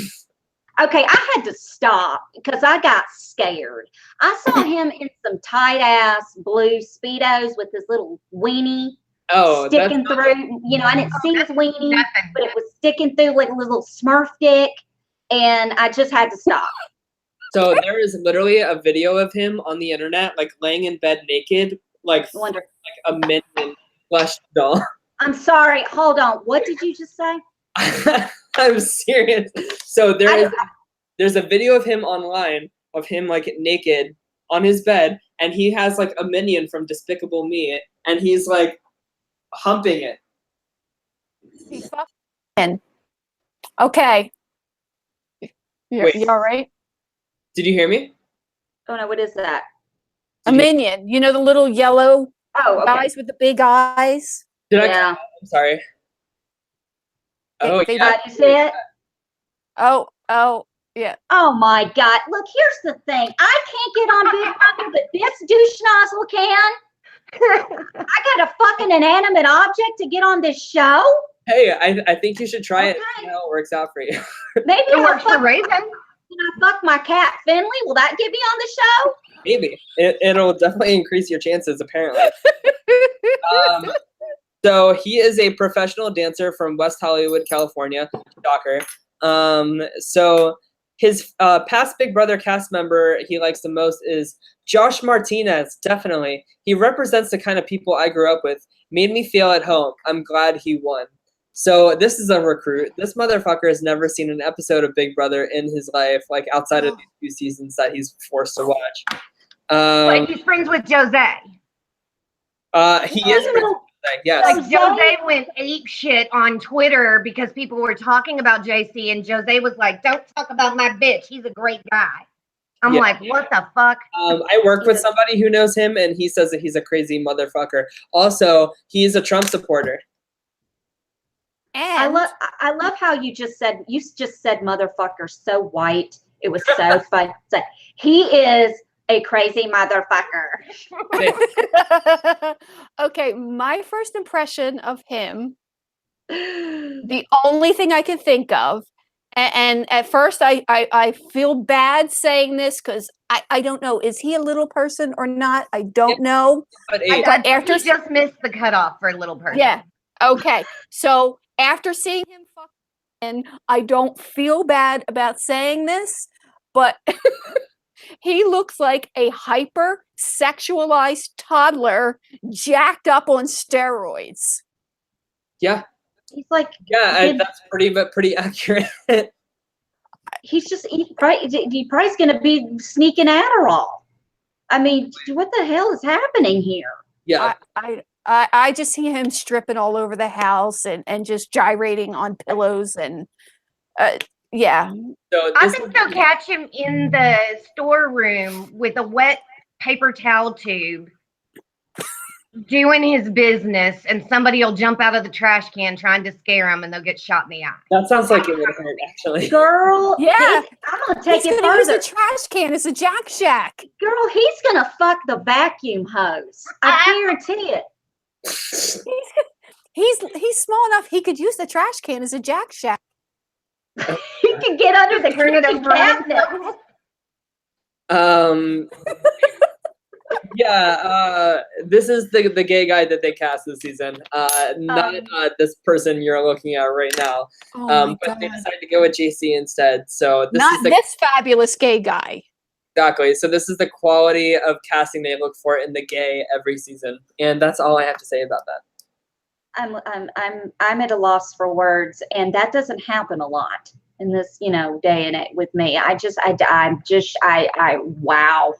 Okay, I had to stop because I got scared. I saw him in some tight-ass blue Speedos with his little weenie Oh, that's sticking through. You know, I didn't see his weenie, Nothing. but it was sticking through like a little Smurf dick, and I just had to stop. so there is literally a video of him on the internet, like laying in bed naked, like I wonder. a minion flesh doll. I'm sorry. Hold on. What did you just say? I'm serious. So there's a video of him online of him like naked on his bed, and he has like a minion from Despicable Me, and he's like humping it. He's fucking. Okay. Wait. You all right? Did you hear me? Oh no, what is that? A minion. You know the little yellow Oh, okay. guys with the big eyes? Did I? Yeah. I'm sorry. Oh They- yeah. You see it? Oh, yeah. Oh my God. Look, here's the thing. I can't get on Big Brother, but this douche nozzle can. I got a fucking inanimate object to get on this show. Hey, I think you should try it and see Okay. how it works out for you. Maybe It I'll works for fuck, Raven. fuck my cat Finley. Will that get me on the show? Maybe it'll definitely increase your chances. Apparently. So he is a professional dancer from West Hollywood, California. Shocker. So his past Big Brother cast member he likes the most is Josh Martinez. Definitely, he represents the kind of people I grew up with. Made me feel at home. I'm glad he won. So this is a recruit. This motherfucker has never seen an episode of Big Brother in his life, like outside of these few seasons that he's forced to watch. Like he's friends with Jose. He is. Yes. Like Jose went ape shit on Twitter because people were talking about JC, and Jose was like, "Don't talk about my bitch. He's a great guy." I'm Yeah. like, "What the fuck?" I work with somebody who knows him, and he says that he's a crazy motherfucker. Also, he's a Trump supporter. And I love how you just said motherfucker so white. It was so fun. So, he is a crazy motherfucker. okay, my first impression of him, the only thing I can think of, and at first I feel bad saying this because I don't know, is he a little person or not? I don't know. But But after he just missed the cutoff for a little person. yeah, okay. So after seeing him fucking, I don't feel bad about saying this, but he looks like a hyper sexualized toddler jacked up on steroids. yeah, He's like, that's pretty accurate. he's just he probably's going to be sneaking Adderall. I mean, what the hell is happening here? Yeah. I just see him stripping all over the house and just gyrating on pillows and yeah. So I this think they'll catch him in the storeroom with a wet paper towel tube doing his business, and somebody will jump out of the trash can trying to scare him, and they'll get shot in the eye. that sounds like it would hurt actually. Girl, Yeah. I'm going to take He's it gonna use further. a trash can as a jack shack. Girl, he's going to fuck the vacuum hose. I guarantee it. He's small enough he could use the trash can as a jack shack. You can get under the Turn it kitchen over on cabinet. This is the gay guy that they cast this season. Not this person you're looking at right now. Oh my But they God. decided to go with JC instead. So this Not is the this fabulous gay guy. exactly. So this is the quality of casting they look for in the gay every season, and that's all I have to say about that. I'm at a loss for words, and that doesn't happen a lot in this, day and age with me. Wow.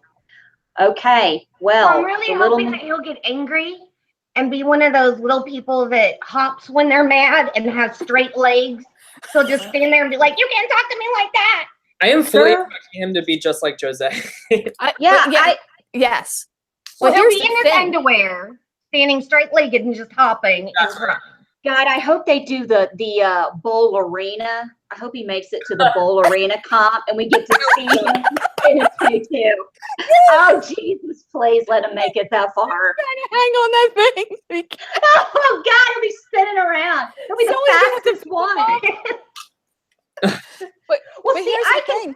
Okay, well, I'm really hoping that he'll get angry and be one of those little people that hops when they're mad and has straight legs. So just stand there and be like, "You can't talk to me like that." I am fully Sure. expecting him to be just like Jose. Yes. Well, But he'll here's be the in his thing. underwear, standing straight-legged and just hopping and crying. God, I hope they do the bowl arena. I hope he makes it to the bowl arena comp, and we get to see him in his tutu. Oh Jesus, please let him make it that far. Trying to hang on that thing. Oh God, he'll be spinning around. He'll be Someone's gonna have the to fastest one. But Well, but see, here's I the can. thing.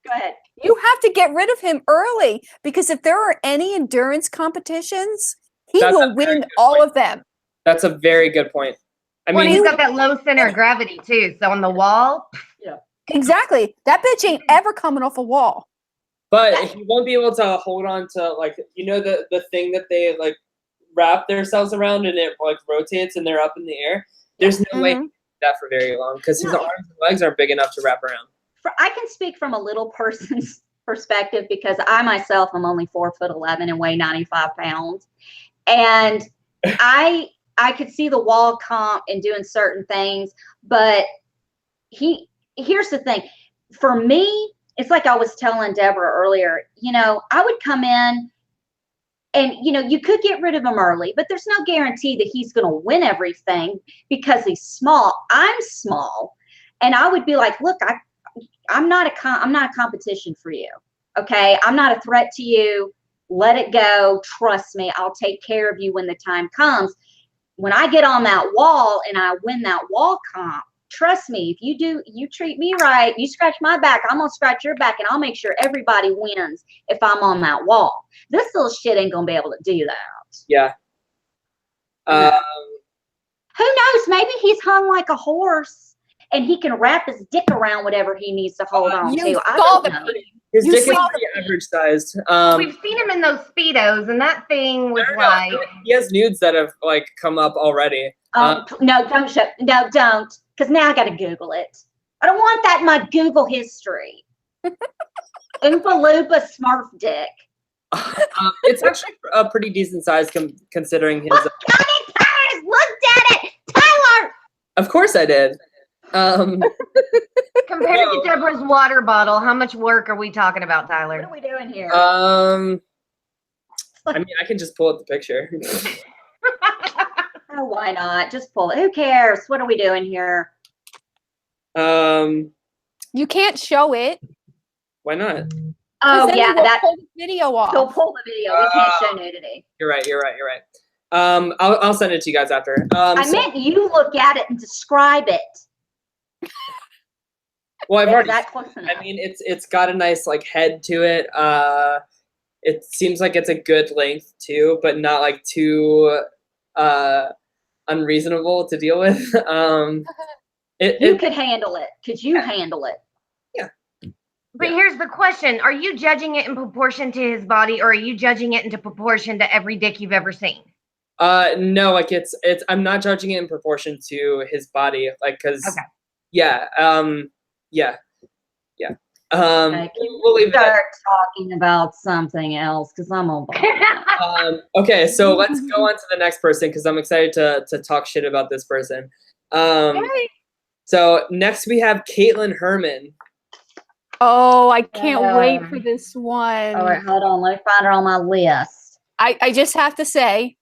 Go ahead. You have to get rid of him early because if there are any endurance competitions, he That's a will very win good all point. of them. That's a very good point. I Well, mean, he's got that low center of gravity too. So on the wall, Exactly. That bitch ain't ever coming off a wall. but he won't be able to hold on to the thing that they like wrap themselves around and it like rotates and they're up in the air. There's no way he can do that for very long because his No. arms and legs aren't big enough to wrap around. I can speak from a little person's perspective because I myself am only 4'11" and weigh 95 pounds, and I could see the wall comp and doing certain things, but here's the thing. For me, it's like I was telling Deborah earlier. I would come in, and you could get rid of him early, but there's no guarantee that he's going to win everything because he's small. I'm small, and I would be like, look, I'm not a competition for you. Okay. I'm not a threat to you. Let it go. Trust me. I'll take care of you when the time comes. When I get on that wall and I win that wall comp, trust me, if you treat me right, you scratch my back, I'm going to scratch your back, and I'll make sure everybody wins if I'm on that wall. This little shit ain't going to be able to do that. Yeah. Who knows? Maybe he's hung like a horse. And he can wrap his dick around whatever he needs to hold on to. I don't know. His You dick is saw pretty average sized. we've seen him in those Speedos, and that thing was I don't like, know. He has nudes that have like come up already. No, don't show. No, don't. Because now I got to Google it. I don't want that in my Google history. Oompa Loompa Smurf dick. It's actually a pretty decent size considering his. Look at it, Tyler! Looked at it! Tyler! Of course I did. compared to Deborah's water bottle, how much work are we talking about, Tyler? What are we doing here? I mean, I can just pull up the picture. Oh, why not? Just pull it. Who cares? What are we doing here? You can't show it. Why not? Oh, Then yeah, they will that. pull the video off. Go pull the video. We can't show nudity. You're right. I'll send it to you guys after. I meant you look at it and describe it. Well, I've Is already. that close enough? I mean, it's got a nice like head to it. It seems like it's a good length too, but not like too unreasonable to deal with. You could handle it. Could you handle it? But here's the question. Are you judging it in proportion to his body, or are you judging it into proportion to every dick you've ever seen? No, like it's I'm not judging it in proportion to his body, like because Okay. yeah. Okay, We'll leave it at start talking about something else because I'm on. okay, so let's go on to the next person because I'm excited to talk shit about this person. So next we have Caitlin Herman. Oh, I can't wait for this one. All right, hold on. Let me find her on my list. I just have to say.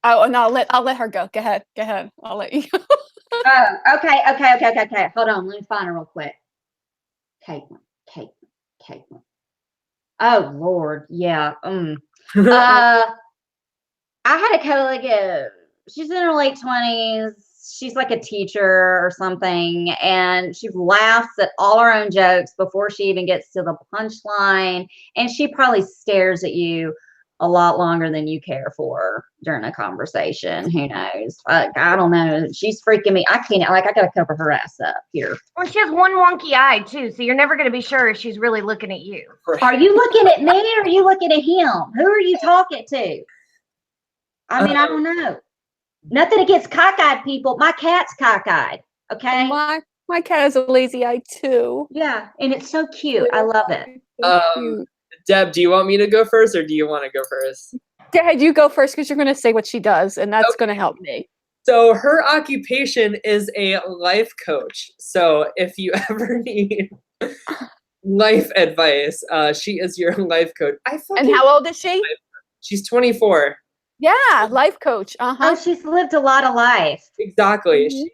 Oh, and I'll let her go. Go ahead. I'll let you go. Oh, okay. Hold on. Let me find her real quick. Caitlin. Oh Lord, yeah. I had a colleague. She's in her late 20s. she's like a teacher or something, and she laughs at all her own jokes before she even gets to the punchline, and she probably stares at you a lot longer than you care for during a conversation. Who knows? I don't know. She's freaking me. I can't, like, I gotta cover her ass up here. Well, she has one wonky eye too, so you're never going to be sure if she's really looking at you. Are you looking at me or are you looking at him? Who are you talking to? I mean, I don't know. Nothing against cockeyed people. My cat's cockeyed. Okay. My cat has a lazy eye too. Yeah, and it's so cute. I love it. So cute. Deb, do you want me to go first, or do you want to go first? Go ahead, you go first because you're going to say what she does, and that's going to help me. So her occupation is a life coach. So if you ever need life advice, she is your life coach. And how old is she? She's 24. Yeah, life coach. Oh, she's lived a lot of life. Exactly. Mhm.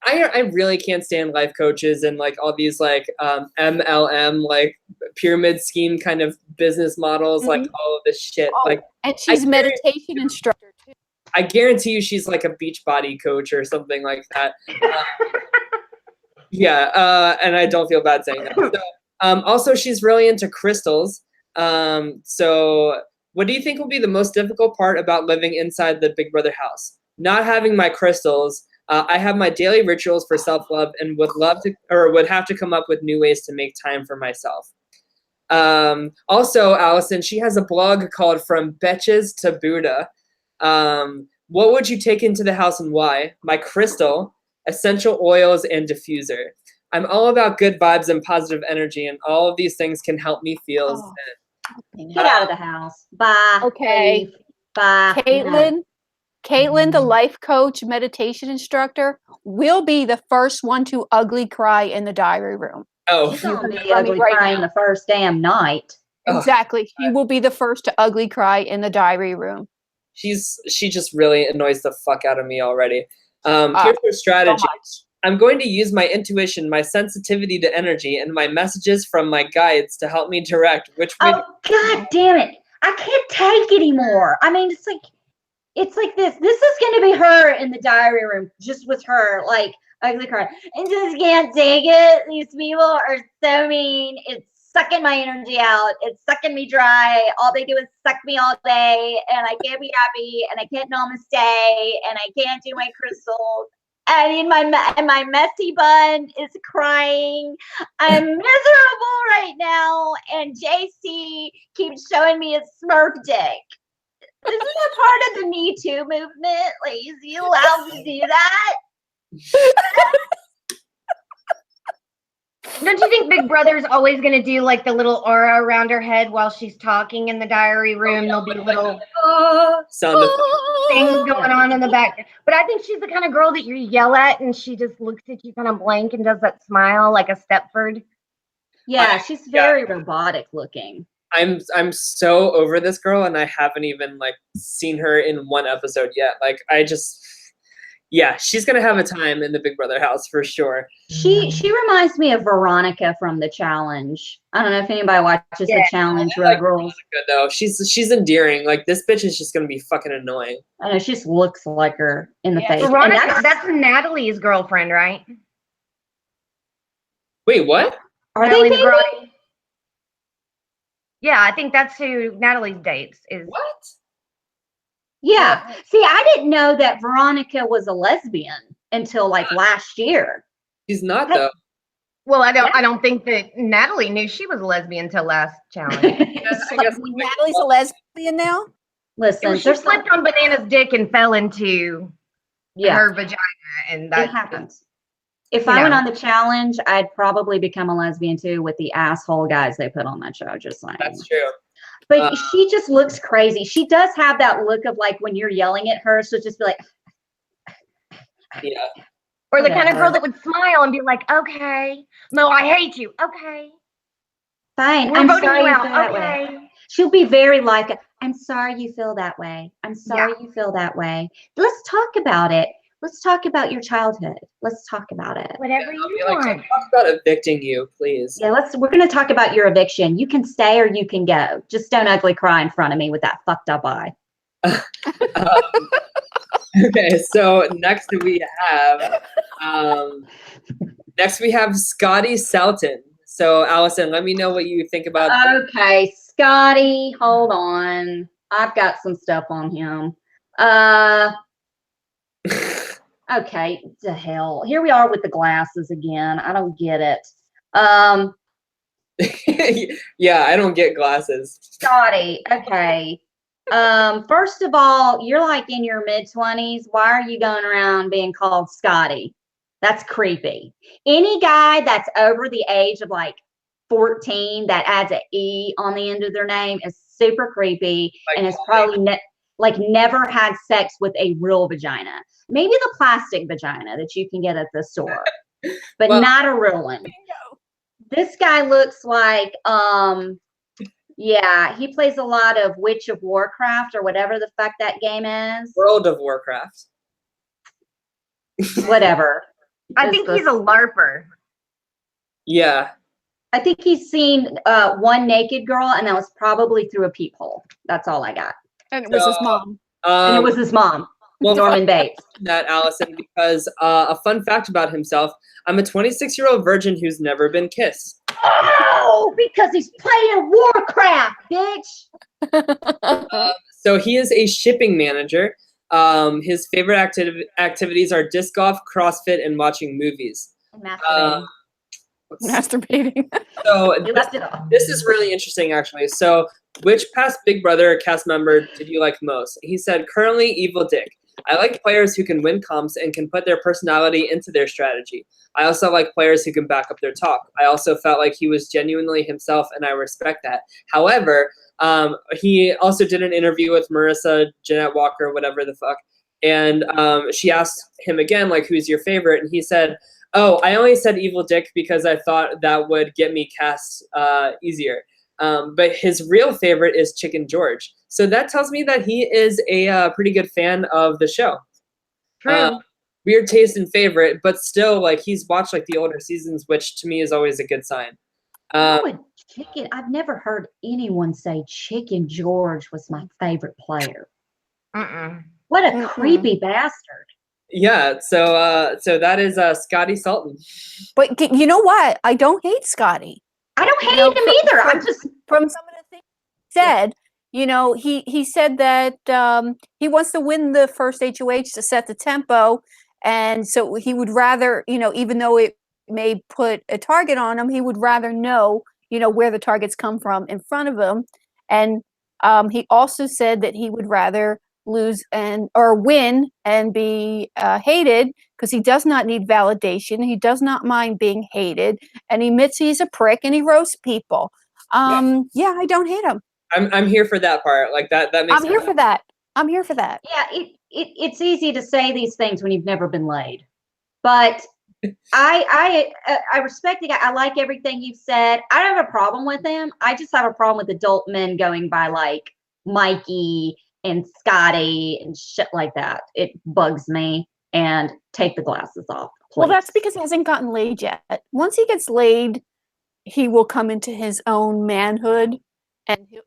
I really can't stand life coaches and like all these like MLM like pyramid scheme kind of business models, like all of this shit. Oh, like, and she's meditation instructor too. I guarantee you she's like a beach body coach or something like that. And I don't feel bad saying that. So, also, she's really into crystals. So what do you think will be the most difficult part about living inside the Big Brother house? Not having my crystals. I have my daily rituals for self-love and would have to come up with new ways to make time for myself. Also, Allison, she has a blog called From Betches to Buddha. What would you take into the house and why? My crystal, essential oils, and diffuser. I'm all about good vibes and positive energy, and all of these things can help me feel zen. Get out of the house. Bye. Okay. Leave. Bye. Caitlin, the life coach, meditation instructor, will be the first one to ugly cry in the diary room. Oh, She's gonna be ugly crying the first damn night. Exactly. She will be the first to ugly cry in the diary room. she just really annoys the fuck out of me already. Here's her strategy. So I'm going to use my intuition, my sensitivity to energy, and my messages from my guides to help me direct which way. Oh, God damn it. I can't take anymore. I mean, it's like this. This is going to be her in the diary room, just with her, like, ugly cry. I just can't take it. These people are so mean. It's sucking my energy out. It's sucking me dry. All they do is suck me all day, and I can't be happy, and I can't namaste, and I can't do my crystals. I mean, my messy bun is crying. I'm miserable right now, and JC keeps showing me his Smurf dick. This is a part of the Me Too movement. Like, is he allowed to do that? Don't you think Big Brother's always going to do like the little aura around her head while she's talking in the diary room? There'll be little Sound effect. things going on in the back. But I think she's the kind of girl that you yell at and she just looks at you kind of blank and does that smile like a Stepford. Yeah, she's very robotic looking. I'm so over this girl, and I haven't even like seen her in one episode yet. Like she's gonna have a time in the Big Brother house for sure. She reminds me of Veronica from The Challenge. I don't know if anybody watches The Challenge. Road Rules. Good though. She's endearing. Like, this bitch is just gonna be fucking annoying. I know, she just looks like her in the face. Veronica, that's Natalie's girlfriend, right? Wait, what? Are Natalie they dating? Negroni. Yeah, I think that's who Natalie's dates is. What? Yeah. See, I didn't know that Veronica was a lesbian until like last year. She's not though. Well, I don't think that Natalie knew she was a lesbian until last challenge. I guess Natalie's a lesbian now? Listen, She slipped on Banana's dick and fell into her vagina, and that it happens. If I went on The Challenge, I'd probably become a lesbian too with the asshole guys they put on that show. Just saying. That's true. But she just looks crazy. She does have that look of like when you're yelling at her, so just be like, yeah. Or the kind of girl that would smile and be like, okay, no, I hate you. Okay. Fine. We're I'm voting sorry you you out. feel that Okay. way. She'll be very like, I'm sorry you feel that way. I'm sorry you feel that way. Let's talk about it. Let's talk about your childhood. Let's talk about it. Whatever you Like, want. talk about evicting you, please. Yeah, we're gonna talk about your eviction. You can stay or you can go. Just don't ugly cry in front of me with that fucked up eye. Okay, so next we have Scotty Selton. So Allison, let me know what you think about. Okay, Scotty, hold on. I've got some stuff on him. Okay, the hell. Here we are with the glasses again. I don't get it. Yeah, I don't get glasses. Scotty, okay. First of all, you're like in your mid-20s. Why are you going around being called Scotty? That's creepy. Any guy that's over the age of like 14 that adds an E on the end of their name is super creepy and has probably never had sex with a real vagina. Maybe the plastic vagina that you can get at the store, but Well, not a real one. This guy looks like, yeah, he plays a lot of Witch of Warcraft or whatever the fuck that game is. World of Warcraft. Whatever. I think he's a LARPer. Yeah. I think he's seen one naked girl, and that was probably through a peephole. That's all I got. And it was his mom. And it was his mom, Norman Bates. That Allison, because a fun fact about himself: I'm a 26-year-old virgin who's never been kissed. Oh, because he's playing Warcraft, bitch. So he is a shipping manager. His favorite activities are disc golf, CrossFit, and watching movies. Masturbating. Masturbating. So You left it off. this is really interesting, actually. So, which past Big Brother cast member did you like most? He said, currently Evil Dick. I like players who can win comps and can put their personality into their strategy. I also like players who can back up their talk. I also felt like he was genuinely himself, and I respect that. However, he also did an interview with Marissa Jeanette Walker, whatever the fuck, and she asked him again, like, who's your favorite? And he said, oh, I only said Evil Dick because I thought that would get me cast easier. But his real favorite is Chicken George. So that tells me that he is a pretty good fan of the show. True. Weird taste in favorite, but still, like, he's watched like the older seasons, which to me is always a good sign. Chicken. I've never heard anyone say Chicken George was my favorite player. What a creepy bastard. Yeah, so that is Scotty Sultan. But you know what? I don't hate Scotty. I don't hate him either. I'm just from some of the things he said. You know, he said that he wants to win the first HOH to set the tempo, and so he would rather, you know, even though it may put a target on him, he would rather know, you know, where the targets come from in front of him. And he also said that he would rather lose or win and be hated, because he does not need validation. He does not mind being hated, and he admits he's a prick and he roasts people. Yeah, I don't hate him. I'm here for that part. Like that makes I'm here for that. I'm here for that. Yeah, it's easy to say these things when you've never been laid, but I respect the guy. I like everything you've said. I don't have a problem with him. I just have a problem with adult men going by like Mikey and Scotty and shit like that. It bugs me. And take the glasses off, please. Well, that's because he hasn't gotten laid yet. Once he gets laid, he will come into his own manhood, and he'll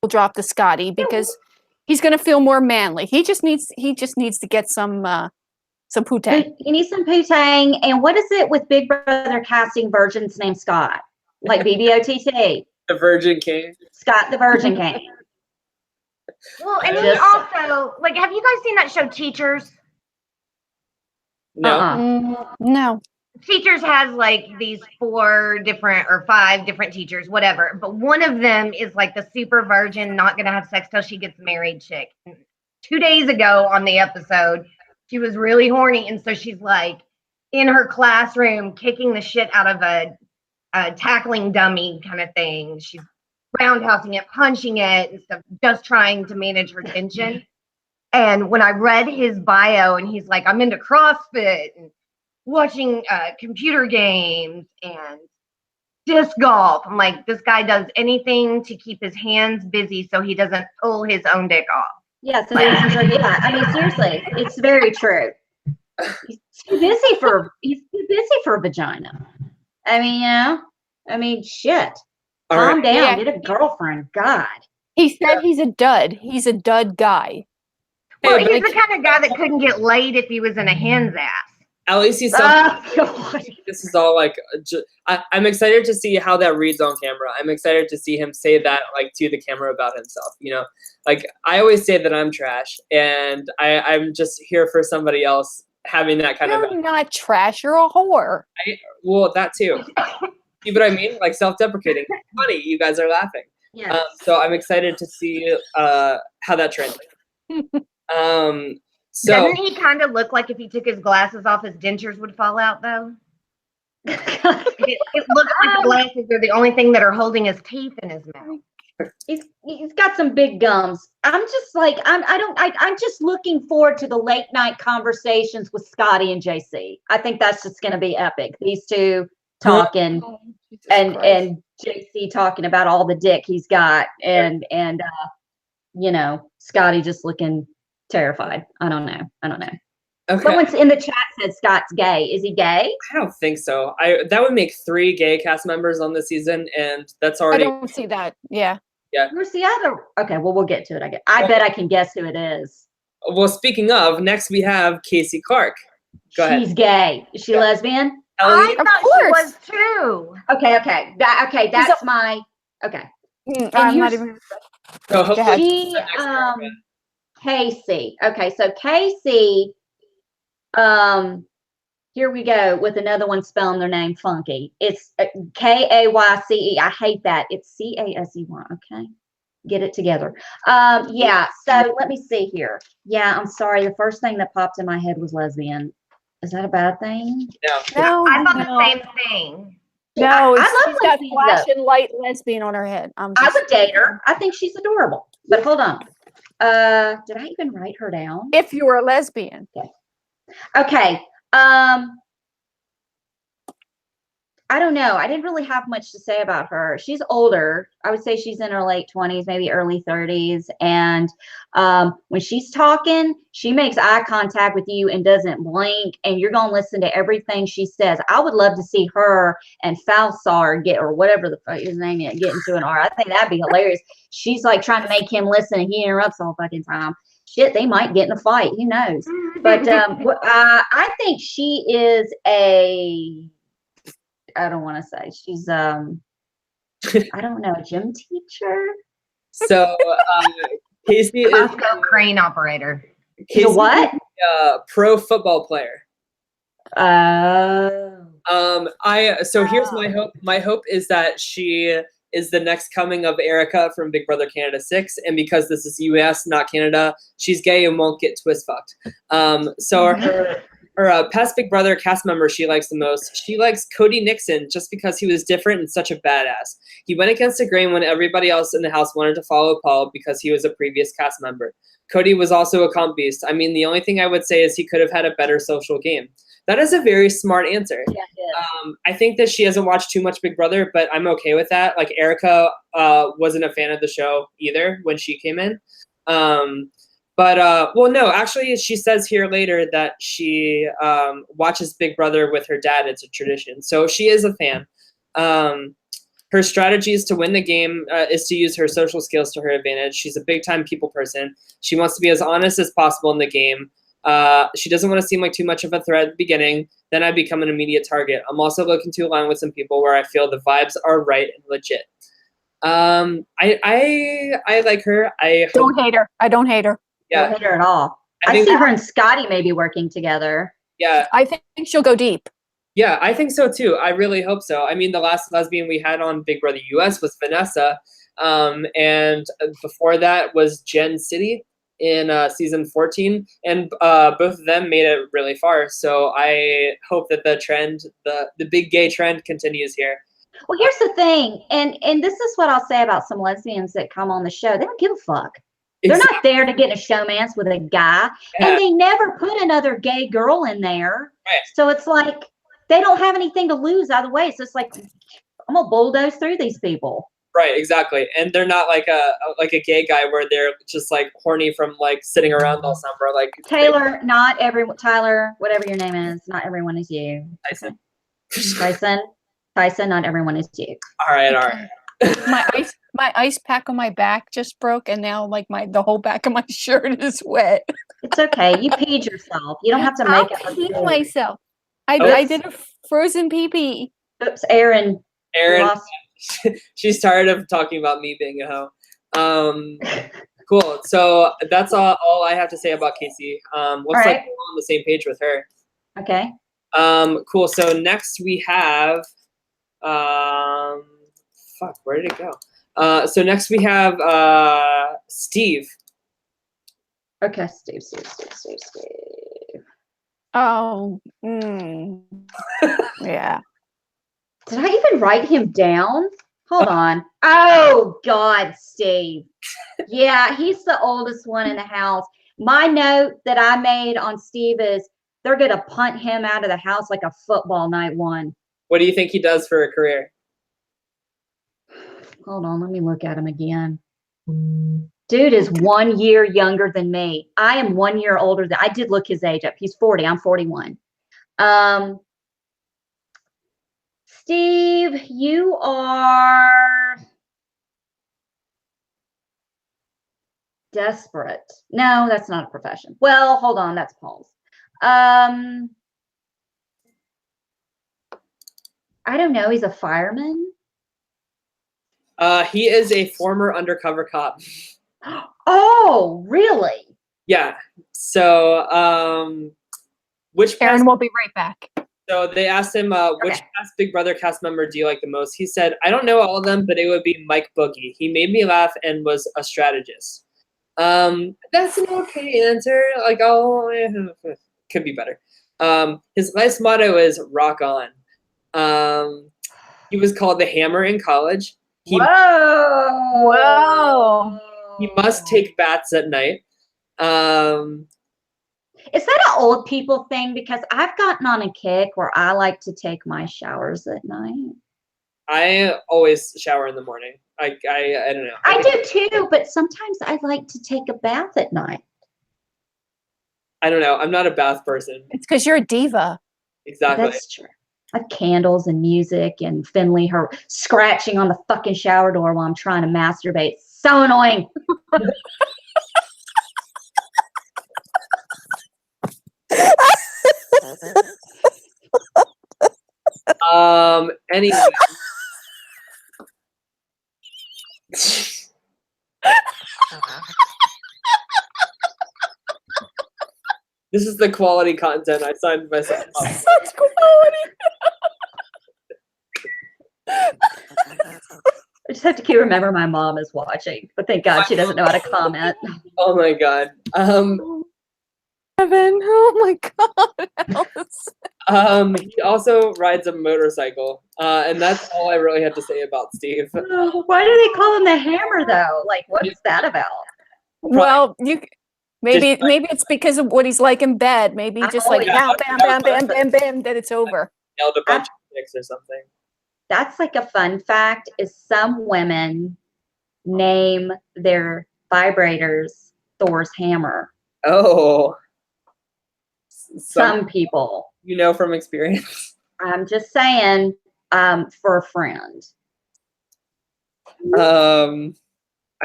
drop the Scotty because he's going to feel more manly. He just needs to get some poo-tang. He needs some poo-tang. And what is it with Big Brother casting virgins named Scott? Like BBOTT. The Virgin King. Scott the Virgin King. Well, and he also, like, have you guys seen that show Teachers? No. No. Teachers has like these 4 different or 5 different teachers, whatever. But one of them is like the super virgin, not going to have sex till she gets married chick. 2 days ago on the episode, she was really horny. And so she's like in her classroom kicking the shit out of a tackling dummy kind of thing. She's roundhousing it, punching it and stuff, just trying to manage her tension. And when I read his bio and he's like, I'm into CrossFit and watching computer games and disc golf, I'm like, this guy does anything to keep his hands busy so he doesn't pull his own dick off. Yeah, so yeah, I mean, seriously, it's very true. He's too busy for a vagina. I mean, you know, shit. Calm down, get a girlfriend, God. He said he's a dud. He's a dud guy. Well, Hey, he's the kind of guy that couldn't get laid if he was in a hen's ass. at least he's God. this is all like I'm excited to see how that reads on camera. I'm excited to see him say that like to the camera about himself, you know. Like I always say that I'm trash, and I'm just here for somebody else having that kind You're of not trash. You're a whore. well, that too. See what I mean? Like self-deprecating. Funny, you guys are laughing. Yes. So I'm excited to see how that translates. So Doesn't he kind of look like if he took his glasses off, his dentures would fall out, though? It looks like the glasses are the only thing that are holding his teeth in his mouth. He's got some big gums. I'm just like I'm just looking forward to the late night conversations with Scotty and JC. I think that's just going to be epic. These two talking Oh, Jesus and Christ. JC talking about all the dick he's got and you know, Scotty just looking terrified. I don't know. okay. Someone's in the chat said Scott's gay. Is he gay? I don't think so. That would make 3 gay cast members on the season, and that's I already don't see that. Yeah. Who's the other? Okay, well we'll get to it. I bet I can guess who it is. well. Speaking of, next we have Casey Clark. Go ahead. She's gay. Is she Yeah. lesbian? Ellie, I thought she was too. Okay. That's my okay. I'm not here's- even. so hopefully She next America. Casey. Okay, so Casey, here we go with another one spelling their name funky. It's Kayce. I hate that. It's Casey. Okay, get it together. Yeah. So let me see here. Yeah, I'm sorry. The first thing that popped in my head was lesbian. Is that a bad thing? No, I thought no, the same thing. no. I love She's got lesbians, flashing light lesbian on her head. I would date her. I think she's adorable. But hold on. Did I even write her down? If you were a lesbian. Okay. I don't know. I didn't really have much to say about her. She's older. I would say she's in her late 20s, maybe early 30s. And when she's talking, she makes eye contact with you and doesn't blink. And you're going to listen to everything she says. I would love to see her and Falsar get, or whatever the fuck his name is, get into an R. I think that'd be hilarious. She's like trying to make him listen and he interrupts all fucking time. Shit, they might get in a fight. Who knows? But I think she is I don't want to say she's I don't know, a gym teacher. So Casey is Costco crane operator. She's a what? a pro football player. So here's my hope. My hope is that she is the next coming of Erica from Big Brother Canada 6, and because this is US, not Canada, she's gay and won't get twist fucked. So her past Big Brother cast member she likes the most. She likes Cody Nixon just because he was different and such a badass. He went against the grain when everybody else in the house wanted to follow Paul because he was a previous cast member. Cody was also a comp beast. I mean, the only thing I would say is he could have had a better social game. That is a very smart answer. Yeah, I think that she hasn't watched too much Big Brother, but I'm okay with that. Like Erica wasn't a fan of the show either when she came in. Well, no, actually, she says here later that she watches Big Brother with her dad. It's a tradition. So she is a fan. Her strategy is to win the game is to use her social skills to her advantage. She's a big-time people person. She wants to be as honest as possible in the game. She doesn't want to seem like too much of a threat at the beginning. Then I become an immediate target. I'm also looking to align with some people where I feel the vibes are right and legit. I like her. I Don't hate her. I don't hate her. Yeah. don't hate her at all. I I think- see her and Scotty maybe working together. Yeah. I think she'll go deep. Yeah, I think so too. I really hope so. I mean, the last lesbian we had on Big Brother US was Vanessa. And before that was Jen City in season 14. And both of them made it really far. So I hope that the trend, the big gay trend continues here. Well, here's the thing, and this is what I'll say about some lesbians that come on the show. They don't give a fuck. They're not there to get in a showmance with a guy, Yeah. and they never put another gay girl in there. Right. So it's like they don't have anything to lose either way. So it's like I'm gonna bulldoze through these people. Right, exactly. And they're not like a gay guy where they're just like horny from like sitting around all summer. Like Taylor, not everyone. Tyler, whatever your name is, not everyone is you. Tyson. Tyson, not everyone is you. All right. My My ice pack on my back just broke, and now like the whole back of my shirt is wet. It's okay. You peed yourself. You don't have to make it. I'll look pee good. myself. I Oops. did a frozen pee. Oops, Aaron. Aaron, Lost. she's tired of talking about me being a hoe. Cool. So that's all I have to say about Casey. Looks like right. we're on the same page with her. Okay. Cool. So next we have, fuck, where did it go? So next we have Steve. Okay, Steve. Oh, yeah. Did I even write him down? Hold on. Oh, God, Steve. Yeah, he's the oldest one in the house. My note that I made on Steve is they're going to punt him out of the house like a football night one. What do you think he does for a career? Hold on, let me look at him again. Dude is 1 year younger than me. I am 1 year older than I did look his age up. He's 40. I'm 41. Steve, you are desperate. No, that's not a profession. Well, hold on, that's Paul's. I don't know. He's a fireman. He is a former undercover cop. Oh, really? Yeah. So, which Aaron past, will be right back. so they asked him, which Okay. past Big Brother cast member do you like the most? He said, I don't know all of them, but it would be Mike Boogie. He made me laugh and was a strategist. That's an okay answer. Like, could be better. His life's motto is rock on. He was called the Hammer in college. He Whoa. must take baths at night. Is that an old people thing? Because I've gotten on a kick where I like to take my showers at night. I always shower in the morning. I don't know. I do too, but sometimes I like to take a bath at night. I don't know. I'm not a bath person. It's because you're a diva. Exactly. That's true. I have candles and music and Finley her scratching on the fucking shower door while I'm trying to masturbate. So annoying. Anyway. This is the quality content I signed myself up. Such quality. I just have to keep remember my mom is watching, but thank God she doesn't know how to comment. Oh my god. Evan, oh my God. Alice. He also rides a motorcycle, and that's all I really had to say about Steve. Why do they call him the Hammer though? Like, what is that about? Well, maybe Just like- it's because of what he's like in bed. Maybe just like yeah. bam, bam, bam, bam, bam, bam, that it's over. Nailed a bunch of chicks or something. That's like a fun fact is some women name their vibrators Thor's hammer. Oh. Some people. You know from experience. I'm just saying, for a friend.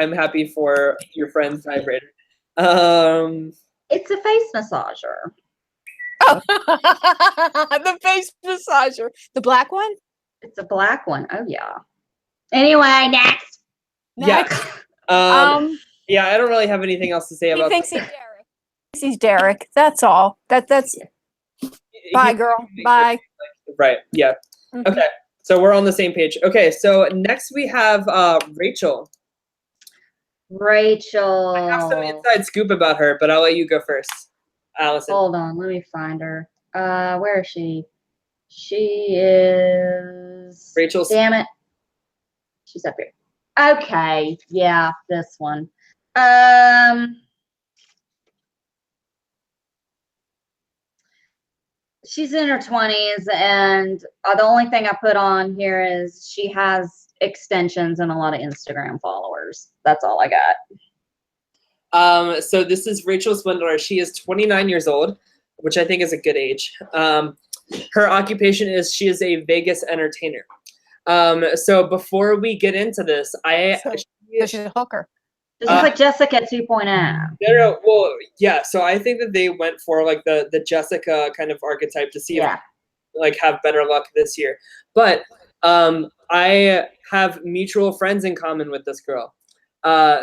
I'm happy for your friend's vibrator. It's a face massager. Oh. The face massager. The black one? It's a black one. Oh yeah. Anyway, next. Next. Yeah. Yeah, I don't really have anything else to say He about thinks he's Derek. He's Derek. That's all. That's bye, girl. Bye. Right. Yeah. Mhm. Okay. So we're on the same page. Okay. So next we have Rachel. Rachel. I have some inside scoop about her, but I'll let you go first, Allison. Hold on, let me find her. Where is she? She is Rachel's. Damn it. She's up here. Okay, yeah, this one. She's in her 20s, and the only thing I put on here is she has extensions and a lot of Instagram followers. That's all I got. So this is Rachel Swindler. She is 29 years old, which I think is a good age. Her occupation is she is a Vegas entertainer. So before we get into this, So she's a hooker. This is like Jessica 2.0. no, well, yeah. So I think that they went for like the Jessica kind of archetype to see if like have better luck this year. But I have mutual friends in common with this girl.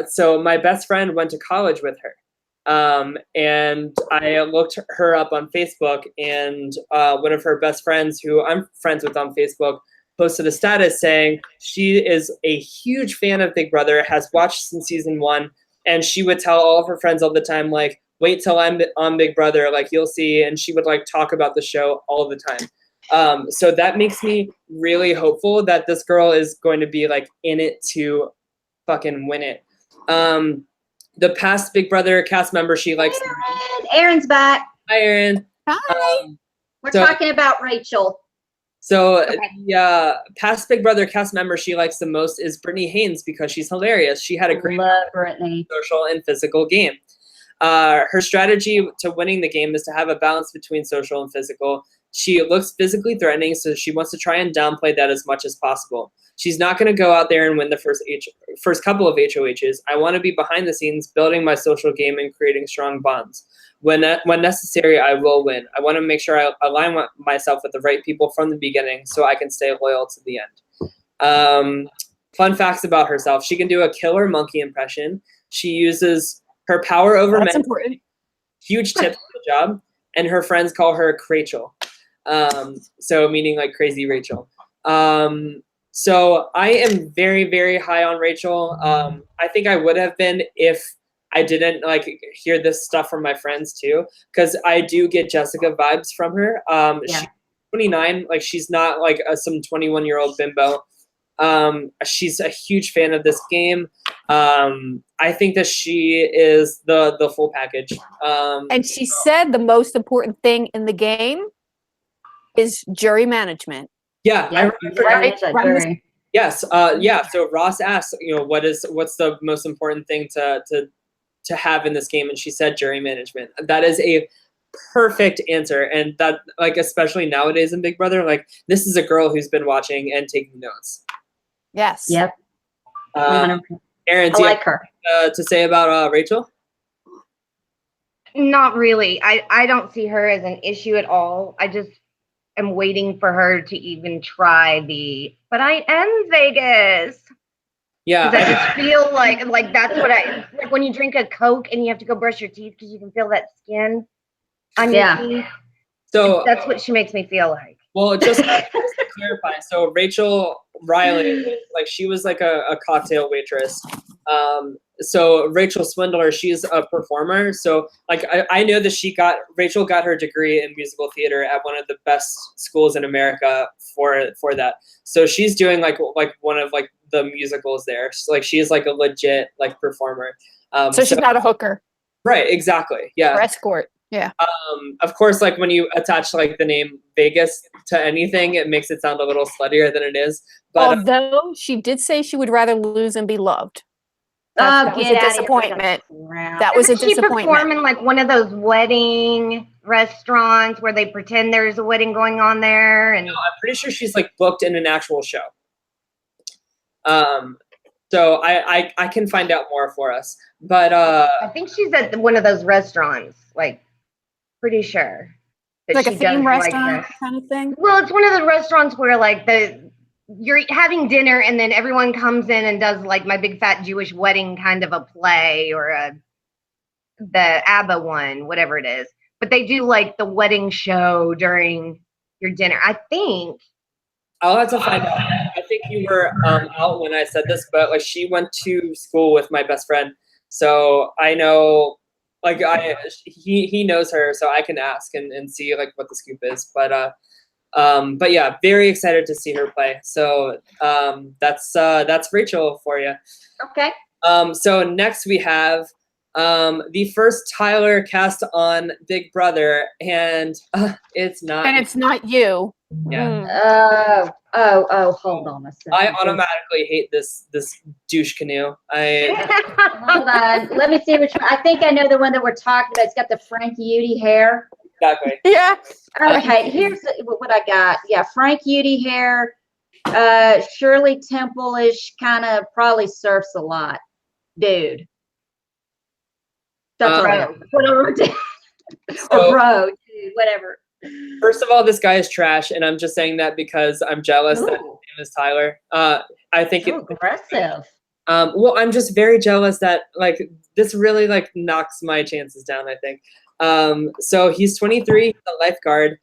So my best friend went to college with her. And I looked her up on Facebook, and one of her best friends, who I'm friends with on Facebook, posted a status saying she is a huge fan of Big Brother, has watched since season 1, and she would tell all of her friends all the time, like, wait till I'm on Big Brother, like, you'll see, and she would, like, talk about the show all the time. So that makes me really hopeful that this girl is going to be, like, in it to fucking win it. The past Big Brother cast member she likes. Aaron's back. Hi, Aaron. Hi. We're talking about Rachel. So the past Big Brother cast member she likes the most is Brittany Haynes because she's hilarious. She had a great social and physical game. Her strategy to winning the game is to have a balance between social and physical. She looks physically threatening, so she wants to try and downplay that as much as possible. She's not going to go out there and win the first couple of HOHs. I want to be behind the scenes, building my social game and creating strong bonds. When necessary, I will win. I want to make sure I align myself with the right people from the beginning so I can stay loyal to the end. Fun facts about herself. She can do a killer monkey impression. She uses her power over men. Important. Huge tips for the job. And her friends call her Crachel. So meaning like crazy Rachel. So I am very, very high on Rachel. I think I would have been if I didn't like hear this stuff from my friends too, because I do get Jessica vibes from her. She's 29, like she's not like some 21-year-old bimbo. She's a huge fan of this game. I think that she is the full package. And she said the most important thing in the game is jury management. Yeah, Right. Yes. Yeah. So Ross asked, what's the most important thing to have in this game, and she said jury management. That is a perfect answer, and that like especially nowadays in Big Brother, like this is a girl who's been watching and taking notes. Yes. Yep. Aaron, do you have her to say about Rachel? Not really. I don't see her as an issue at all. I just am waiting for her to even try but I am Vegas. Yeah. I just feel like that's what like when you drink a Coke and you have to go brush your teeth because you can feel that skin on your teeth. So that's what she makes me feel like. Well, just to clarify, so Rachel Riley, like she was like a cocktail waitress. So Rachel Swindler, she's a performer. So like I know that Rachel got her degree in musical theater at one of the best schools in America for that. So she's doing like one of like the musicals there. So, like she's like a legit like performer. So she's not a hooker. Right, exactly. Yeah. Or escort. Yeah. Of course, like when you attach like the name Vegas to anything, it makes it sound a little sluttier than it is. But although she did say she would rather lose than be loved. That was a disappointment. That was a disappointment. She perform in like one of those wedding restaurants where they pretend there's a wedding going on there, and no, I'm pretty sure she's like booked in an actual show. So I can find out more for us, but I think she's at one of those restaurants, like pretty sure. Like a theme restaurant kind of thing. Well, it's one of the restaurants where like you're having dinner and then everyone comes in and does like My Big Fat Jewish Wedding kind of a play or the ABBA one, whatever it is. But they do like the wedding show during your dinner. I think. I'll have to find out. I think you were out when I said this, but like she went to school with my best friend, so I know. Like he knows her, so I can ask and see like what the scoop is. But yeah, very excited to see her play. So that's Rachel for you. Okay. So next we have the first Tyler cast on Big Brother, and it's not. And it's not you. Yeah. Oh, hold on a second. I automatically hate this douche canoe. Hold on. Let me see which one. I think I know the one that we're talking about. It's got the Frank Udy hair. Exactly. Yeah. Okay, here's what I got. Yeah, Frank Udy hair. Shirley Temple-ish, kind of probably surfs a lot. Dude. That's all I got. Whatever. Or bro, dude, whatever. First of all, this guy is trash, and I'm just saying that because I'm jealous that his name is Tyler. I think so aggressive. Well, I'm just very jealous that like this really like knocks my chances down, I think. So he's 23, he's a lifeguard.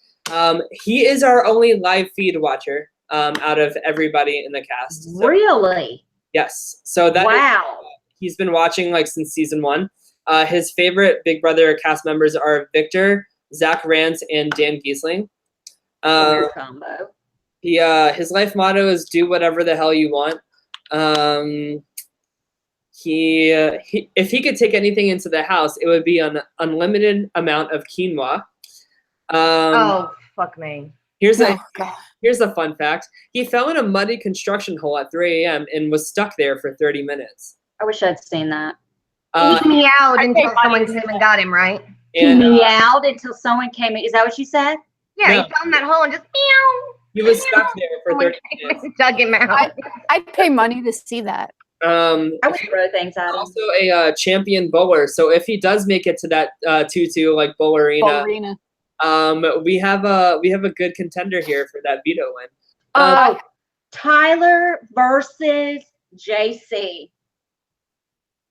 He is our only live feed watcher out of everybody in the cast. So, really? yes. So that he's been watching like since season 1. His favorite Big Brother cast members are Victor, Zach RANT, and Dan Giesling. Combo. His life motto is "Do whatever the hell you want." He if he could take anything into the house, it would be an unlimited amount of quinoa. Oh, fuck me. Here's a fun fact. He fell in a muddy construction hole at 3 a.m. and was stuck there for 30 minutes. I wish I'd seen that. He meowed until someone came and got him, right? And, he meowed until someone came in. Is that what you said? Yeah, he fell in that hole and just meow. He was stuck there for 30 minutes. Dug him out. I'd pay money to see that. I would throw things at him. Also a champion bowler. So if he does make it to that 2-2 like bowl arena, we have a good contender here for that veto win. Tyler versus JC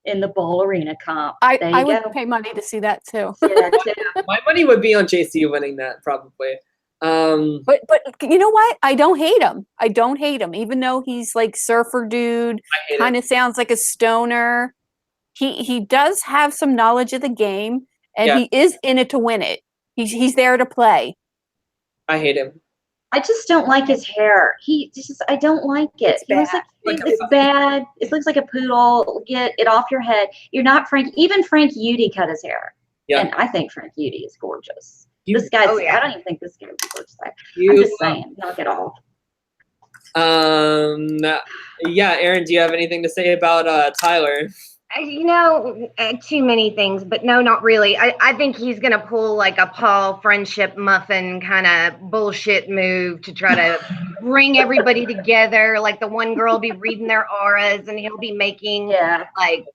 in the bowl arena comp. I would pay money to see that too. Yeah, too. My money would be on JC winning that probably. But you know what? I don't hate him. I don't hate him, even though he's like surfer dude. Kind of sounds like a stoner. He does have some knowledge of the game, and he is in it to win it. He's there to play. I hate him. I just don't like his hair. I don't like it. It's bad. It looks like a poodle. Get it off your head. You're not Frank. Even Frank Udy cut his hair. Yeah. And I think Frank Udy is gorgeous. This guy's, I don't even think this guy would be gorgeous. I'm just saying, knock it off. Yeah, Aaron, do you have anything to say about Tyler? Too many things, but no, not really. I think he's going to pull like a Paul friendship muffin kind of bullshit move to try to bring everybody together. Like the one girl will be reading their auras and he'll be making like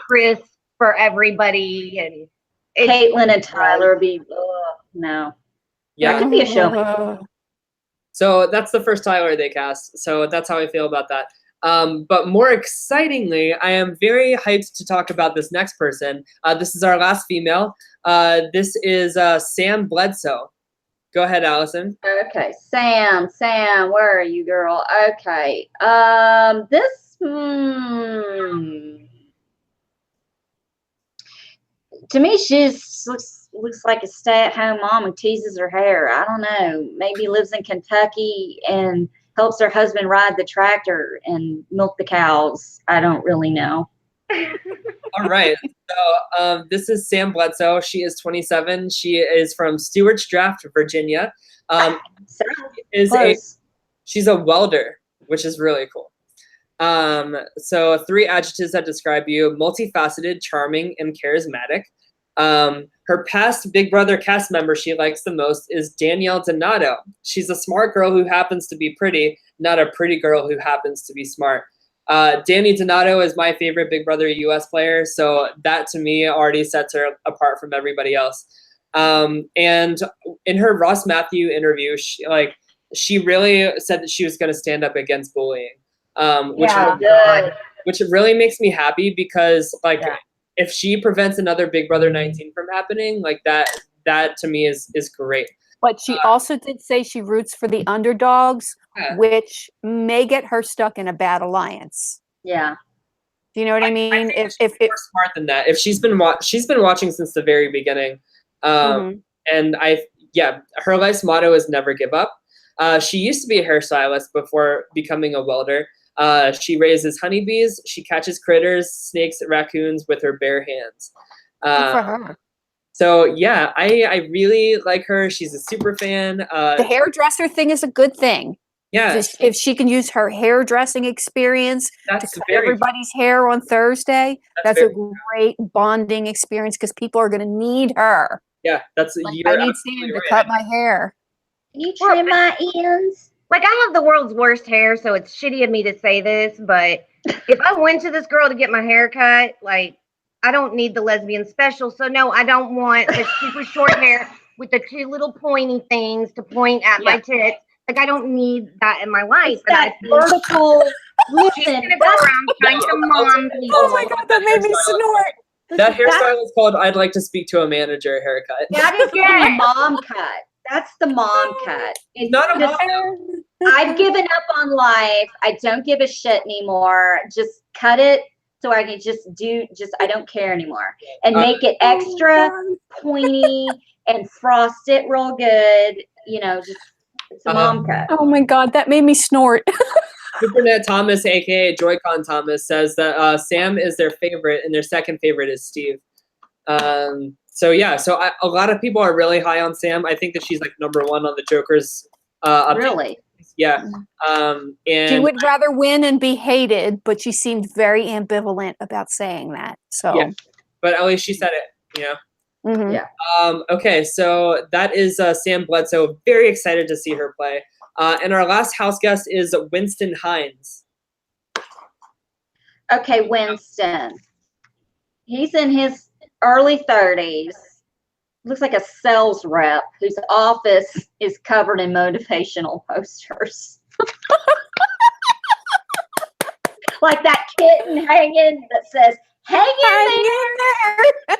crisp for everybody. And Caitlin and Tyler will be, no. Yeah. That could be a show. So that's the first Tyler they cast. So that's how I feel about that. But more excitingly, I am very hyped to talk about this next person. This is our last female. This is Sam Bledsoe. Go ahead, Allison. Okay, Sam, where are you, girl? Okay, to me, she looks like a stay-at-home mom who teases her hair. I don't know. Maybe lives in Kentucky and helps her husband ride the tractor and milk the cows. I don't really know. All right. So this is Sam Bledsoe. She is 27. She is from Stewart's Draft, Virginia. She's a welder, which is really cool. So 3 adjectives that describe you: multifaceted, charming, and charismatic. Her past Big Brother cast member she likes the most is Danielle Donato. She's a smart girl who happens to be pretty, not a pretty girl who happens to be smart. Danny Donato is my favorite Big Brother US player, so that to me already sets her apart from everybody else. And in her Ross Matthew interview, she really said that she was going to stand up against bullying, which really makes me happy because if she prevents another Big Brother 19 from happening, like that to me is great. But she also did say she roots for the underdogs, which may get her stuck in a bad alliance. Yeah. Do you know what I mean? If more smart than that, if she's been watching since the very beginning, and her life's motto is never give up. She used to be a hairstylist before becoming a welder. She raises honeybees. She catches critters, snakes, raccoons with her bare hands. Good for her. So yeah, I really like her. She's a super fan. The hairdresser thing is a good thing. Yeah. If she can use her hairdressing experience to cut everybody's hair on Thursday, that's a great bonding experience because people are going to need her. Yeah, I need Sam to cut my hair. Can you trim my ends? Like, I have the world's worst hair, so it's shitty of me to say this, but if I went to this girl to get my hair cut, like, I don't need the lesbian special. So no, I don't want the super short hair with the 2 little pointy things to point at my tits. Like, I don't need that in my life. It's that vertical. She's Listen, gonna go around trying to mom people. Oh my god, that made me snort. That hairstyle is called "I'd like to speak to a manager" haircut. that is the mom cut. That's the mom cut. It's Not a just, mom. I've given up on life. I don't give a shit anymore. Just cut it so I can I don't care anymore. And make it extra pointy and frost it real good. You know, just it's a mom cut. Oh my god, that made me snort. Supernet Thomas, aka Joy-Con Thomas, says that Sam is their favorite, and their second favorite is Steve. So a lot of people are really high on Sam. I think that she's like number 1 on the Joker's. Really? Yeah. And She would rather win and be hated, but she seemed very ambivalent about saying that. So, yeah, but at least she said it. You know. Mhm. Yeah. Okay, so that is Sam Bledsoe. Very excited to see her play. And our last house guest is Winston Hines. Okay, Winston. He's in his early 30s. Looks like a sales rep whose office is covered in motivational posters. Like that kitten hanging that says, "Hang in there."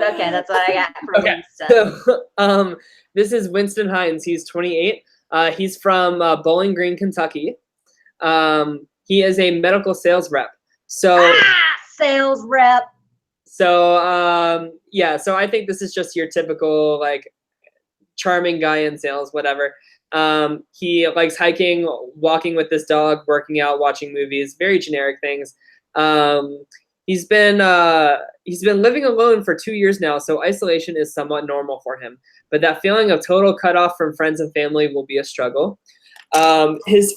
Okay, that's what I got from Winston. So this is Winston Hines. He's 28. He's from Bowling Green, Kentucky. He is a medical sales rep. So Sales rep. So I think this is just your typical like charming guy in sales, whatever. He likes hiking, walking with this dog, working out, watching movies, very generic things. He's been living alone for 2 years now, so isolation is somewhat normal for him. But that feeling of total cutoff from friends and family will be a struggle. His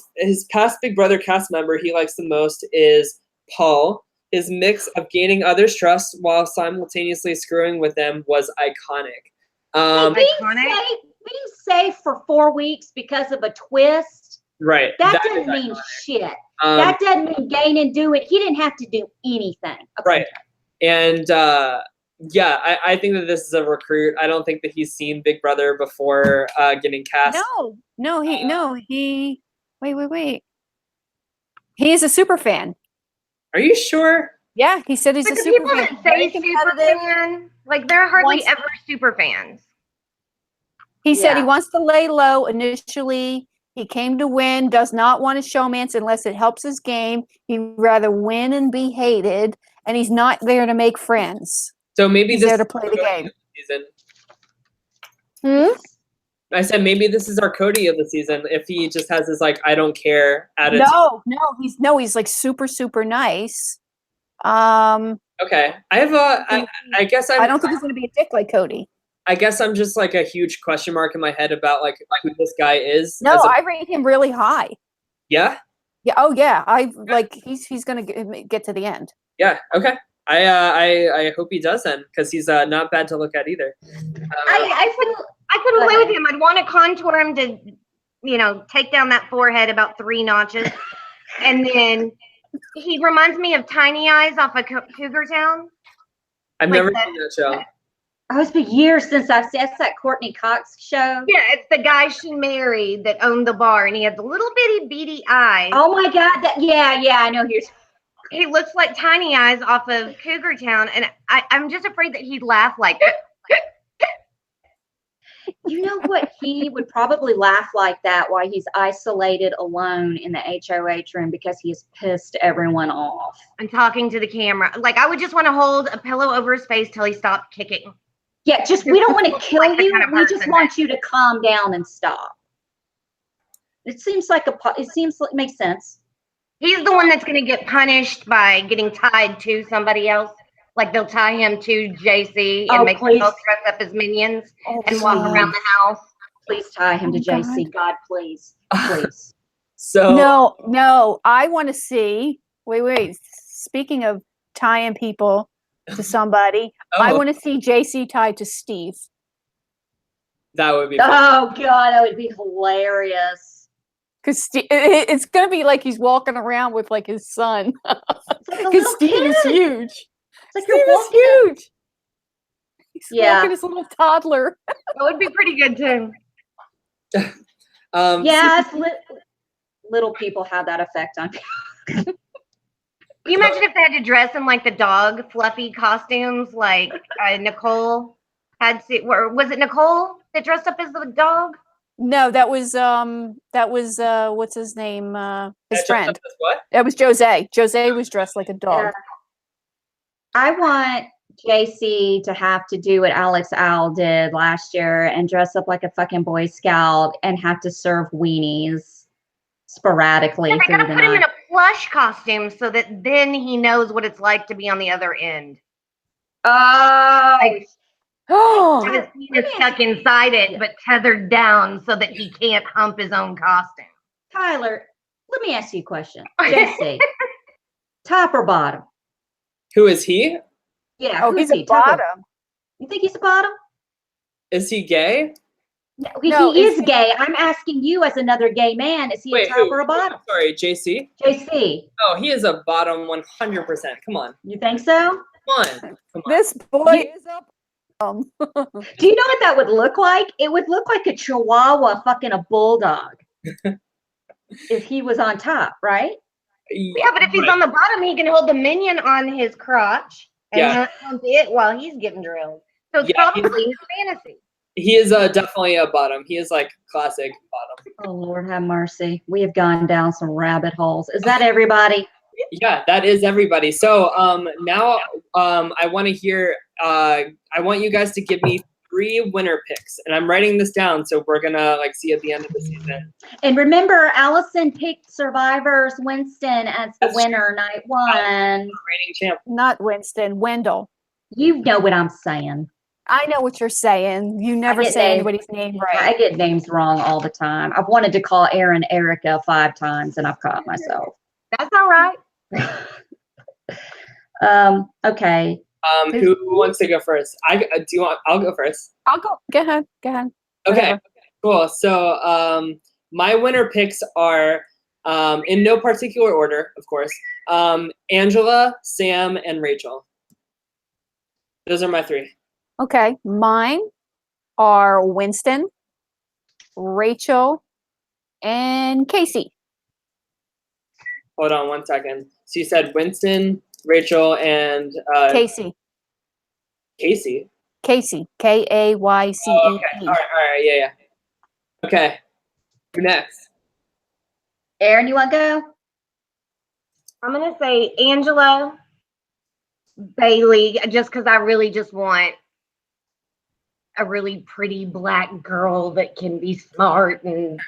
past Big Brother cast member he likes the most is Paul. His mix of gaining others' trust while simultaneously screwing with them was iconic. Being safe for 4 weeks because of a twist. Right. That doesn't mean shit. That doesn't mean gain and do it. He didn't have to do anything. Okay. Right. And I think that this is a recruit. I don't think that he's seen Big Brother before getting cast. Wait. He is a super fan. Are you sure? Yeah, he said he's But a the super people fan. that say super fan, like they're hardly ever super fans. He said he wants to lay low initially. He came to win, does not want to showmance unless it helps his game. He'd rather win and be hated, and he's not there to make friends. So maybe he's this there to play the game. Season. I said maybe this is our Cody of the season. If he just has this like I don't care attitude. He's like super, super nice. Okay, I have I guess I don't think he's gonna be a dick like Cody. I guess I'm just like a huge question mark in my head about like who this guy is. No, I rate him really high. Yeah. Yeah. Oh yeah. I like he's gonna get to the end. Yeah. Okay. I hope he does then because he's not bad to look at either. I could play with him. I'd want to contour him to, take down that forehead about 3 notches, and then he reminds me of Tiny Eyes off of Cougar Town. I've never seen that show. Oh, it's been years since I've seen that Courtney Cox show. Yeah, it's the guy she married that owned the bar, and he had the little bitty beady eyes. Oh my God! I know he looks like Tiny Eyes off of Cougar Town, and I'm just afraid that he'd laugh like. You know what? He would probably laugh like that while he's isolated alone in the HOH room because he has pissed everyone off. And talking to the camera. Like, I would just want to hold a pillow over his face till he stopped kicking. Yeah, we don't want to kill you. We just want you to calm down and stop. It seems like it makes sense. He's the one that's going to get punished by getting tied to somebody else. Like they'll tie him to JC and make them both dress up as minions and walk around the house. Please tie him to JC. God, please. So no, I want to see. Wait. Speaking of tying people to somebody, I want to see JC tied to Steve. That would be fun. Oh God, that would be hilarious. Because it's gonna be like he's walking around with like his son. It's like a Because little Steve is kid. huge. It's like Steve you're is walking. huge. He's Yeah. walking his little toddler. That would be pretty good too. Yes, little people have that effect on people. Can you imagine if they had to dress in like the dog fluffy costumes, like Nicole had to? Or was it Nicole that dressed up as the dog? No, that was what's his name? His That friend. dressed up as what? That was Jose. Jose was dressed like a dog. Yeah. I want JC to have to do what Alex Owl did last year and dress up like a fucking Boy Scout and have to serve weenies sporadically Yeah, they through gotta the put him in night. a plush costume so that then he knows what it's like to be on the other end. Oh, Like, Oh, his penis stuck inside it, but tethered down so that he can't hump his own costume. Tyler, let me ask you a question. JC, top or bottom? Who is he? Yeah, oh, who he's is a he? Top or- bottom. You think he's a bottom? Is he gay? No, No, he is is gay. I'm asking you as another gay man, is he Wait, a top who? or a bottom? Sorry, JC? JC, Oh, he is a bottom 100%. Come on. you think so? Come on. Come on. This boy is a bottom. Do you know what that would look like? It would look like a chihuahua fucking a bulldog if he was on top, right? Yeah, but if he's Right. on the bottom, he can hold the minion on his crotch and Yeah. hump it while he's getting drilled. So it's Yeah, probably his fantasy. He is definitely a bottom. He is like classic bottom. Oh, Lord have mercy. We have gone down some rabbit holes. Is that everybody? Yeah, that is everybody. So now I want to hear. I want you guys to give me 3 winner picks, and I'm writing this down. So we're gonna like see at the end of the season. And remember, Allison picked Survivors Winston as the That's winner, night 1. Reigning champ. Not Winston, Wendell. You know what I'm saying. I know what you're saying. You never get say names. anybody's name right. I get names wrong all the time. I've wanted to call Aaron Erica 5 times, and I've caught myself. That's all right. Okay. Who wants to go first? I'll go first. I'll go. Go ahead. Go ahead. Okay, Whatever. cool. So my winner picks are in no particular order, of course. Angela, Sam, and Rachel. Those are my 3. Okay. Mine are Winston, Rachel, and Casey. Hold on 1 second. So you said Winston, Rachel, and Casey. Casey. Casey. Kayce. Oh, okay. All right. Yeah. Okay. Who next? Aaron, you want to go? I'm gonna say Angela, Bailey, just because I really just want a really pretty black girl that can be smart, and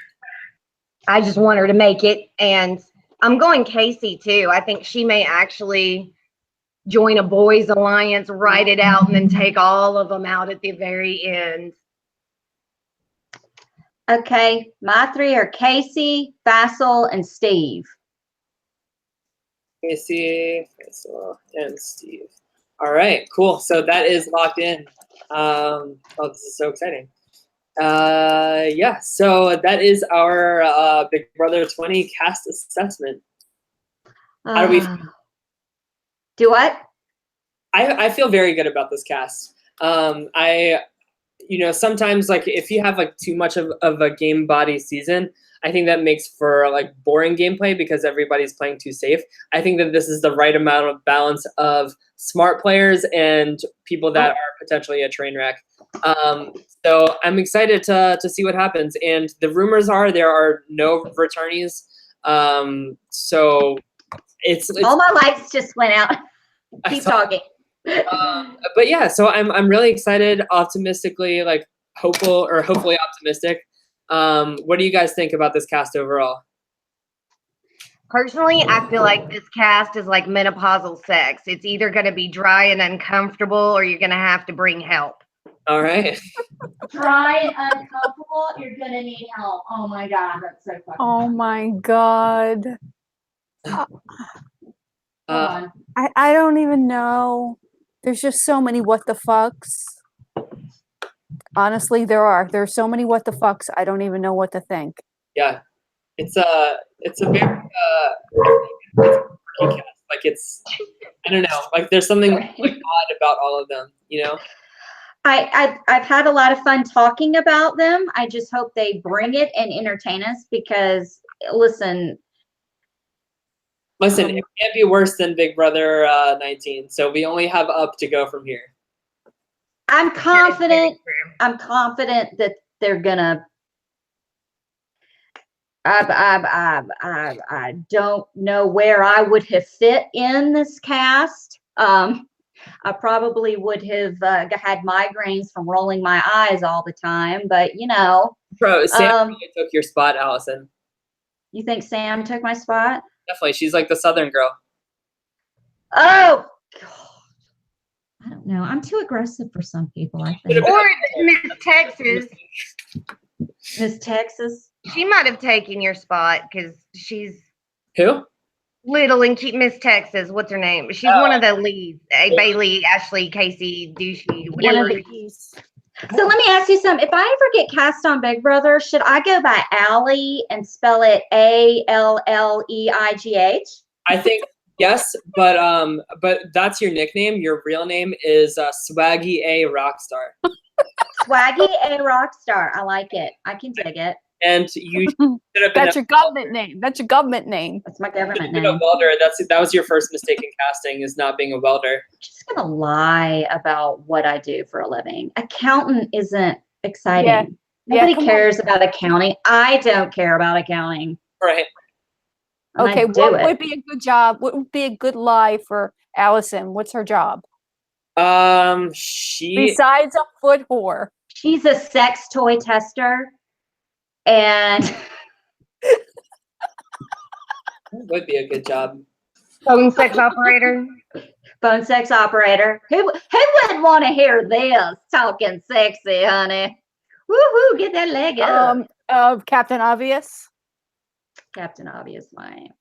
I just want her to make it. And I'm going Casey too. I think she may actually join a boys alliance, write it out, and then take all of them out at the very end. Okay. My 3 are Casey, Faisal, and Steve. Casey, Faisal, and Steve. All right, cool. So that is locked in. Oh, this is so exciting. Yeah, so that is our Big Brother 20 cast assessment. How do we feel? Do what? I feel very good about this cast. Sometimes like if you have like too much of a game body season, I think that makes for like boring gameplay because everybody's playing too safe. I think that this is the right amount of balance of smart players and people that are potentially a train wreck. So I'm excited to see what happens. And the rumors are there are no returnees. So it's all my lights just went out. Keep talking. But yeah, so I'm really excited, optimistically, like hopefully optimistic. What do you guys think about this cast overall? Personally, I feel like this cast is like menopausal sex. It's either going to be dry and uncomfortable or you're going to have to bring help. All right. Dry and uncomfortable, you're going to need help. Oh my God, that's so fucking Oh my God. I don't even know. There's just so many what the fucks. Honestly, there are. There are so many what the fucks. I don't even know what to think. Yeah, it's a very it's a quirky cast. Like I don't know. Like there's something like odd about all of them. You know. I've had a lot of fun talking about them. I just hope they bring it and entertain us because listen, It can't be worse than Big Brother 19. So we only have up to go from here. I'm confident that they're gonna. I don't know where I would have fit in this cast. I probably would have had migraines from rolling my eyes all the time, but you know. Bro, Sam really took your spot, Allison. You think Sam took my spot? Definitely. She's like the Southern girl. Oh, God. I don't know. I'm too aggressive for some people, I think. Or Miss Texas. Miss Texas. She might have taken your spot because she's Who? little and cute. Miss Texas. What's her name? She's one of the leads. Bailey, Ashley, Casey, Douchey, whatever. So let me ask you something. If I ever get cast on Big Brother, should I go by Allie and spell it ALLEIGH? I think yes, but that's your nickname. Your real name is Swaggy A Rockstar. Swaggy A Rockstar. I like it. I can dig it. And you should have been That's your government name. That's your government name. That's my government a name. welder. That was your first mistake in casting, is not being a welder. I'm just gonna lie about what I do for a living. Accountant isn't exciting. Yeah. Nobody cares about accounting. I don't care about accounting. Right. And Okay, I do what it. would be a good job? What would be a good lie for Allison? What's her job? Besides a foot whore. She's a sex toy tester. And Would be a good job. Phone sex operator. phone sex operator. Who wouldn't want to hear this? Talking sexy, honey. Woohoo, get that leg up. Captain Obvious. Captain Obvious might.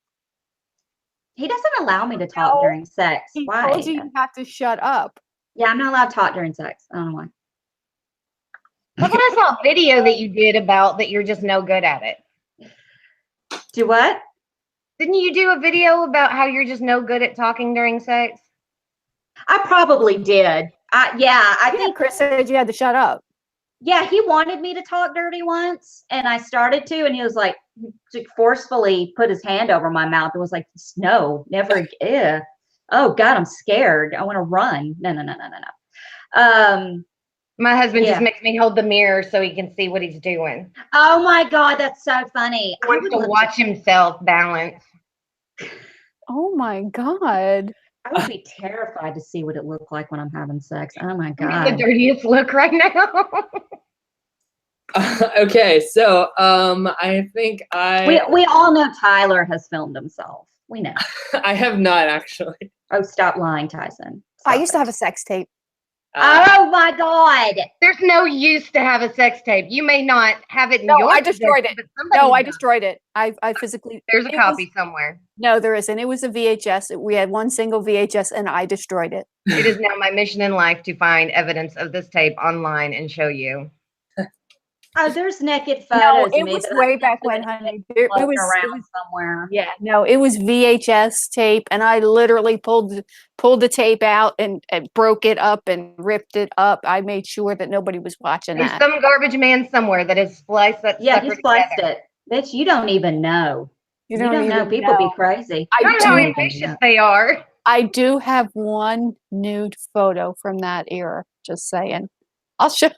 He doesn't allow me to talk during sex. He Why? told you have to shut up. Yeah, I'm not allowed to talk during sex. I don't know why. Look at I saw a video that you did about that you're just no good at it. Do what? Didn't you do a video about how you're just no good at talking during sex? I probably did. I think Chris said you had to shut up. yeah, he wanted me to talk dirty once, and I started to, and he was like, forcefully put his hand over my mouth and was like, no, never again. Oh God, I'm scared. I want to run. No. My husband Yeah. just makes me hold the mirror so he can see what he's doing. Oh my God, that's so funny. He wants to watch himself balance. Oh my God. I would be terrified to see what it looked like when I'm having sex. Oh my The God. dirtiest look right now. Okay, so I think We all know Tyler has filmed himself. We know. I have not actually. Oh, stop lying, Tyson. I Stop used to it. have a sex tape. Oh my God. There's no use to have a sex tape. You may not have it in No, your I destroyed possession, it. but somebody No, I does. destroyed it. I physically. There's a it copy somewhere. No, there isn't. It was a VHS. We had one single VHS, and I destroyed it. It is now my mission in life to find evidence of this tape online and show you. Oh, there's naked No, photos. it of me was that I way think back that when, it's honey. floating It was around somewhere. yeah, no, it was VHS tape, and I literally pulled the tape out and broke it up and ripped it up. I made sure that nobody was watching There's that. some garbage man somewhere that has spliced that Yeah, sucker he spliced together. it. Bitch, you don't even know. You don't know. even People be know. crazy. I I don't know how do. ambitious they are. I do have one nude photo from that era. Just saying. I'll show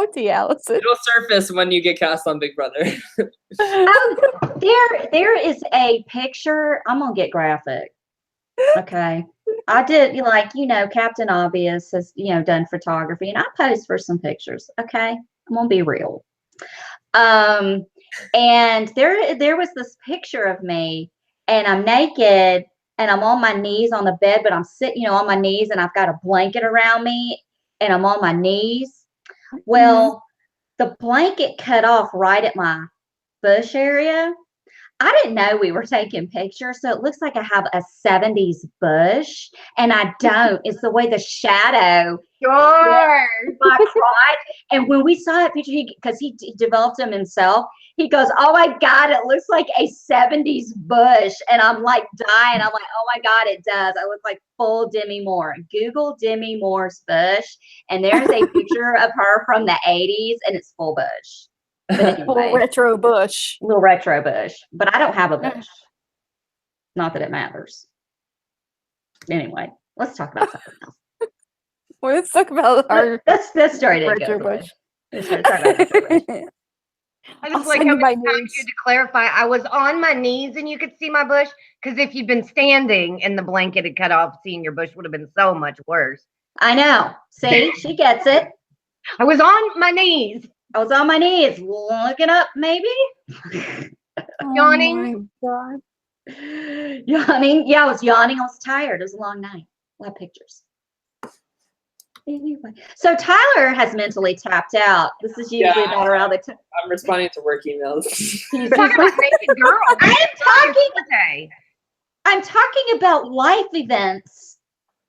it to you, Allison. It'll surface when you get cast on Big Brother. There is a picture. I'm gonna get graphic. Okay. I did Captain Obvious has, done photography, and I posed for some pictures. Okay. I'm gonna be real. And there was this picture of me, and I'm naked and I'm on my knees on the bed, but I'm sitting, on my knees, and I've got a blanket around me and I'm on my knees. Well, the blanket cut off right at my bush area. I didn't know we were taking pictures, so it looks like I have a 70s bush, and I don't. It's the way the shadow Sure. my crotch, And when we saw that picture, because he developed them himself, he goes, "Oh my God, it looks like a 70s bush." And I'm like dying. I'm like, "Oh my God, it does. I look like full Demi Moore." Google Demi Moore's bush, and there's a picture of her from the 80s, and it's full bush. But Little anyway, retro bush. little retro bush. But I don't have a bush. Not that it matters. Anyway, let's talk about something else. Well, let's talk about our That story didn't retro go the way. bush. Let's talk about retro bush. I I'll just like send how you my many times news. you had to clarify. I was on my knees and you could see my bush, because if you'd been standing and the blanket had cut off, seeing your bush would have been so much worse. I know. See, she gets it. I was on my knees. I was on my knees looking up, maybe. Yawning. Oh my God. Yawning. Yeah, I was yawning. I was tired. It was a long night. A lot of pictures. Anyway, so Tyler has mentally tapped out. This is usually about around the time. I'm responding to work emails. He's Talking about naked girls. I'm talking about life events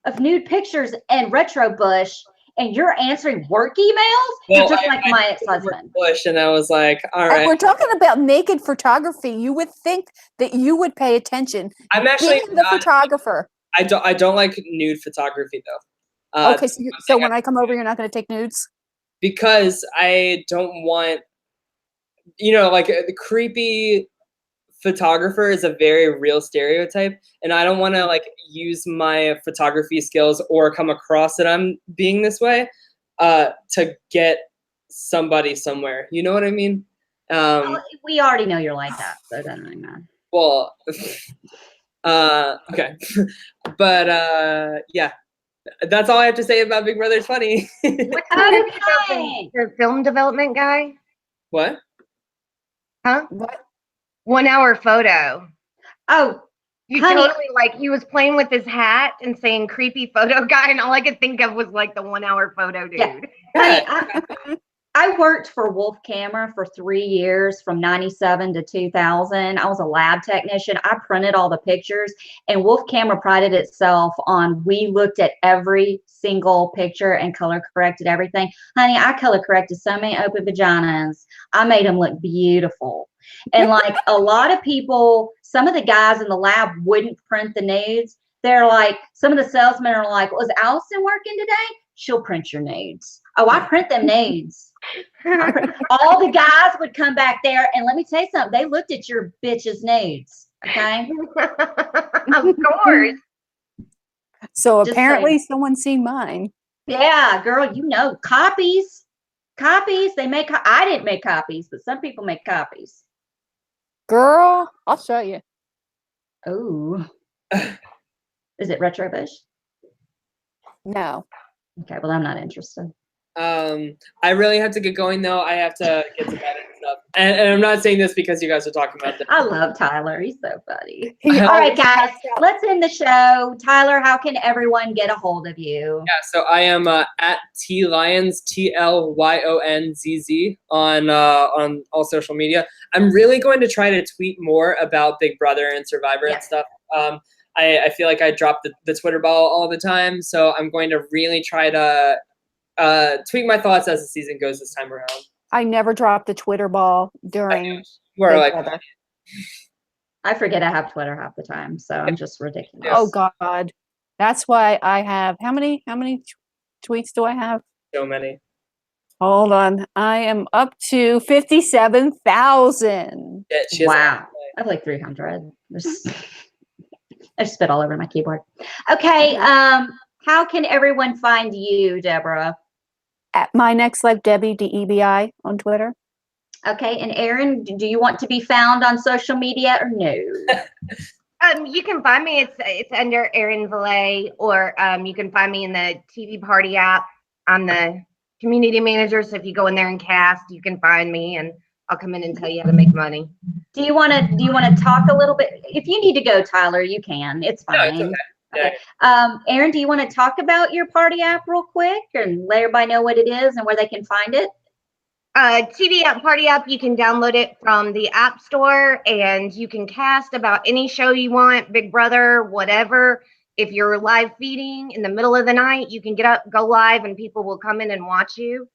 of nude pictures and retro bush, and you're answering work emails? You're just like my ex-husband. Bush, and I was like, all And right. we're talking about naked photography. You would think that you would pay attention. I'm actually Being the photographer. I don't like nude photography though. Okay, so when I come over, you're not going to take nudes? Because I don't want, like the creepy photographer is a very real stereotype, and I don't want to like use my photography skills or come across that I'm being this way to get somebody somewhere. You know what I mean? We already know you're like that, so it doesn't really matter. Well, okay, but yeah. That's all I have to say about Big Brother's Funny. Okay. The film development guy? What? Huh? What? 1 hour photo. Oh, You honey. totally like, he was playing with his hat and saying creepy photo guy, and all I could think of was like the 1 hour photo dude. Yeah. Honey, I worked for Wolf Camera for 3 years, from 97 to 2000. I was a lab technician. I printed all the pictures, and Wolf Camera prided itself on, we looked at every single picture and color corrected everything. Honey, I color corrected so many open vaginas. I made them look beautiful. And like a lot of people, some of the guys in the lab wouldn't print the nudes. They're like, some of the salesmen are like, "Was Allison working today? She'll print your nudes." Oh, I print them nudes. All the guys would come back there, and let me tell you something, they looked at your bitch's nudes. Okay. Of course. So Just apparently someone's seen mine. Yeah, girl, copies. They make, I didn't make copies, but some people make copies. Girl, I'll show you. Oh. Is it retro bush? No. Okay, well, I'm not interested. I really have to get going though. I have to get to bed and stuff. And I'm not saying this because you guys are talking about this. I love Tyler. He's so funny. He All right, always guys, pops out. let's end the show. Tyler, how can everyone get a hold of you? Yeah, so I am at TLyons, TLYONZZ on all social media. I'm really going to try to tweet more about Big Brother and Survivor and stuff. I feel like I drop the Twitter ball all the time, so I'm going to really try to tweet my thoughts as the season goes this time around. I never dropped the Twitter ball during We're Big like, Brother. I forget I have Twitter half the time, so I'm just ridiculous. Oh God. That's why I have how many tweets do I have? so many. Hold on. I am up to 57,000. Yeah, she has Wow. I have like 300. I spit all over my keyboard. Okay. How can everyone find you, Deborah? At my next life, Debbie DEBI on Twitter. Okay. And Erin, do you want to be found on social media or no? You can find me. It's under Erin Valet, or you can find me in the TV Party app. I'm the community manager, so if you go in there and cast, you can find me, and I'll come in and tell you how to make money. Do you want to talk a little bit? If you need to go, Tyler, you can. It's fine. No, it's okay. Okay. Erin, do you want to talk about your party app real quick and let everybody know what it is and where they can find it? TV app, Party app, you can download it from the App Store, and you can cast about any show you want, Big Brother, whatever. If you're live feeding in the middle of the night, you can get up, go live, and people will come in and watch you.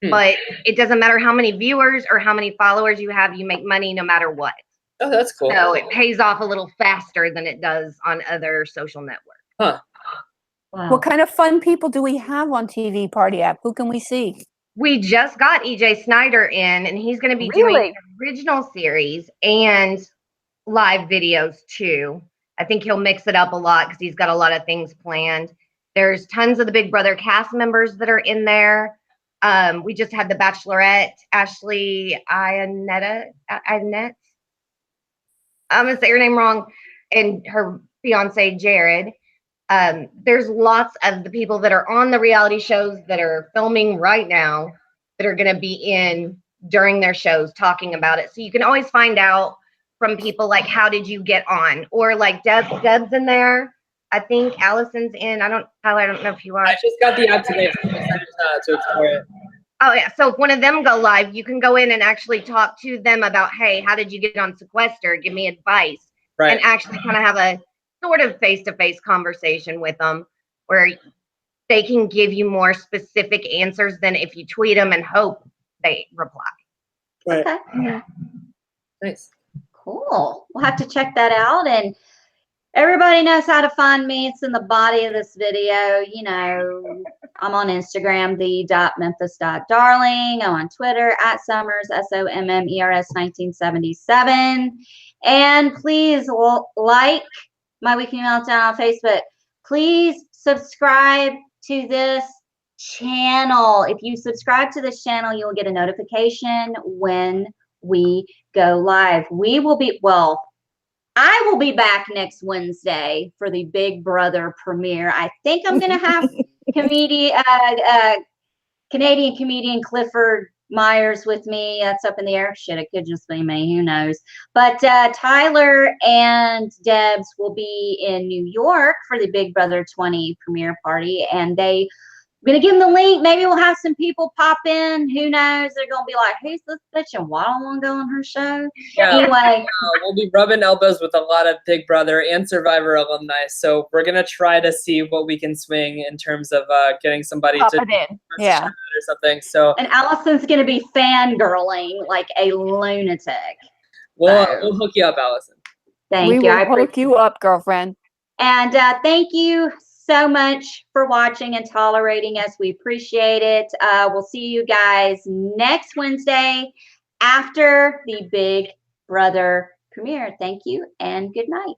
but it doesn't matter how many viewers or how many followers you have, you make money no matter what. Oh, that's cool. So it pays off a little faster than it does on other social networks. Huh. Wow. What kind of fun people do we have on TV Party App? Who can we see? We just got EJ Snyder in, and he's going to be doing original series and live videos too. I think he'll mix it up a lot because he's got a lot of things planned. There's tons of the Big Brother cast members that are in there. We just had the Bachelorette, Ashley Ionetta. I'm going to say her name wrong, and her fiance, Jared. There's lots of the people that are on the reality shows that are filming right now that are going to be in during their shows talking about it. So you can always find out from people like, how did you get on? Or like Deb's in there. I think Allison's in. Tyler, I don't know if you are. I just got the app today, so I'm excited to explore it. Oh, yeah. So if one of them go live, you can go in and actually talk to them about, hey, how did you get on Sequester? Give me advice. Right. And actually kind of have a sort of face-to-face conversation with them where they can give you more specific answers than if you tweet them and hope they reply. Right. Okay. Nice. Cool. We'll have to check that out. And everybody knows how to find me. It's in the body of this video. You know, I'm on Instagram, the.memphis.darling. I'm on Twitter @Summers, SOMMERS 1977. And please like my Weekly Meltdown on Facebook. Please subscribe to this channel. If you subscribe to this channel, you'll get a notification when we go live. We will be, well, I will be back next Wednesday for the Big Brother premiere. I think I'm going to have Canadian comedian Clifford Myers with me. That's up in the air. Shit, it could just be me. Who knows? But Tyler and Debs will be in New York for the Big Brother 20 premiere party, and I'm going to give them the link. Maybe we'll have some people pop in. Who knows? They're going to be like, who's this bitch and why don't want to go on her show? Yeah, anyway. We'll be rubbing elbows with a lot of Big Brother and Survivor alumni. So we're going to try to see what we can swing in terms of getting somebody Pop to it in. Yeah. or something. So And Allison's going to be fangirling like a lunatic. we'll hook you up, Allison. Thank We you. will I hook you up, girlfriend. And thank you so much for watching and tolerating us. We appreciate it. We'll see you guys next Wednesday after the Big Brother premiere. Thank you and good night.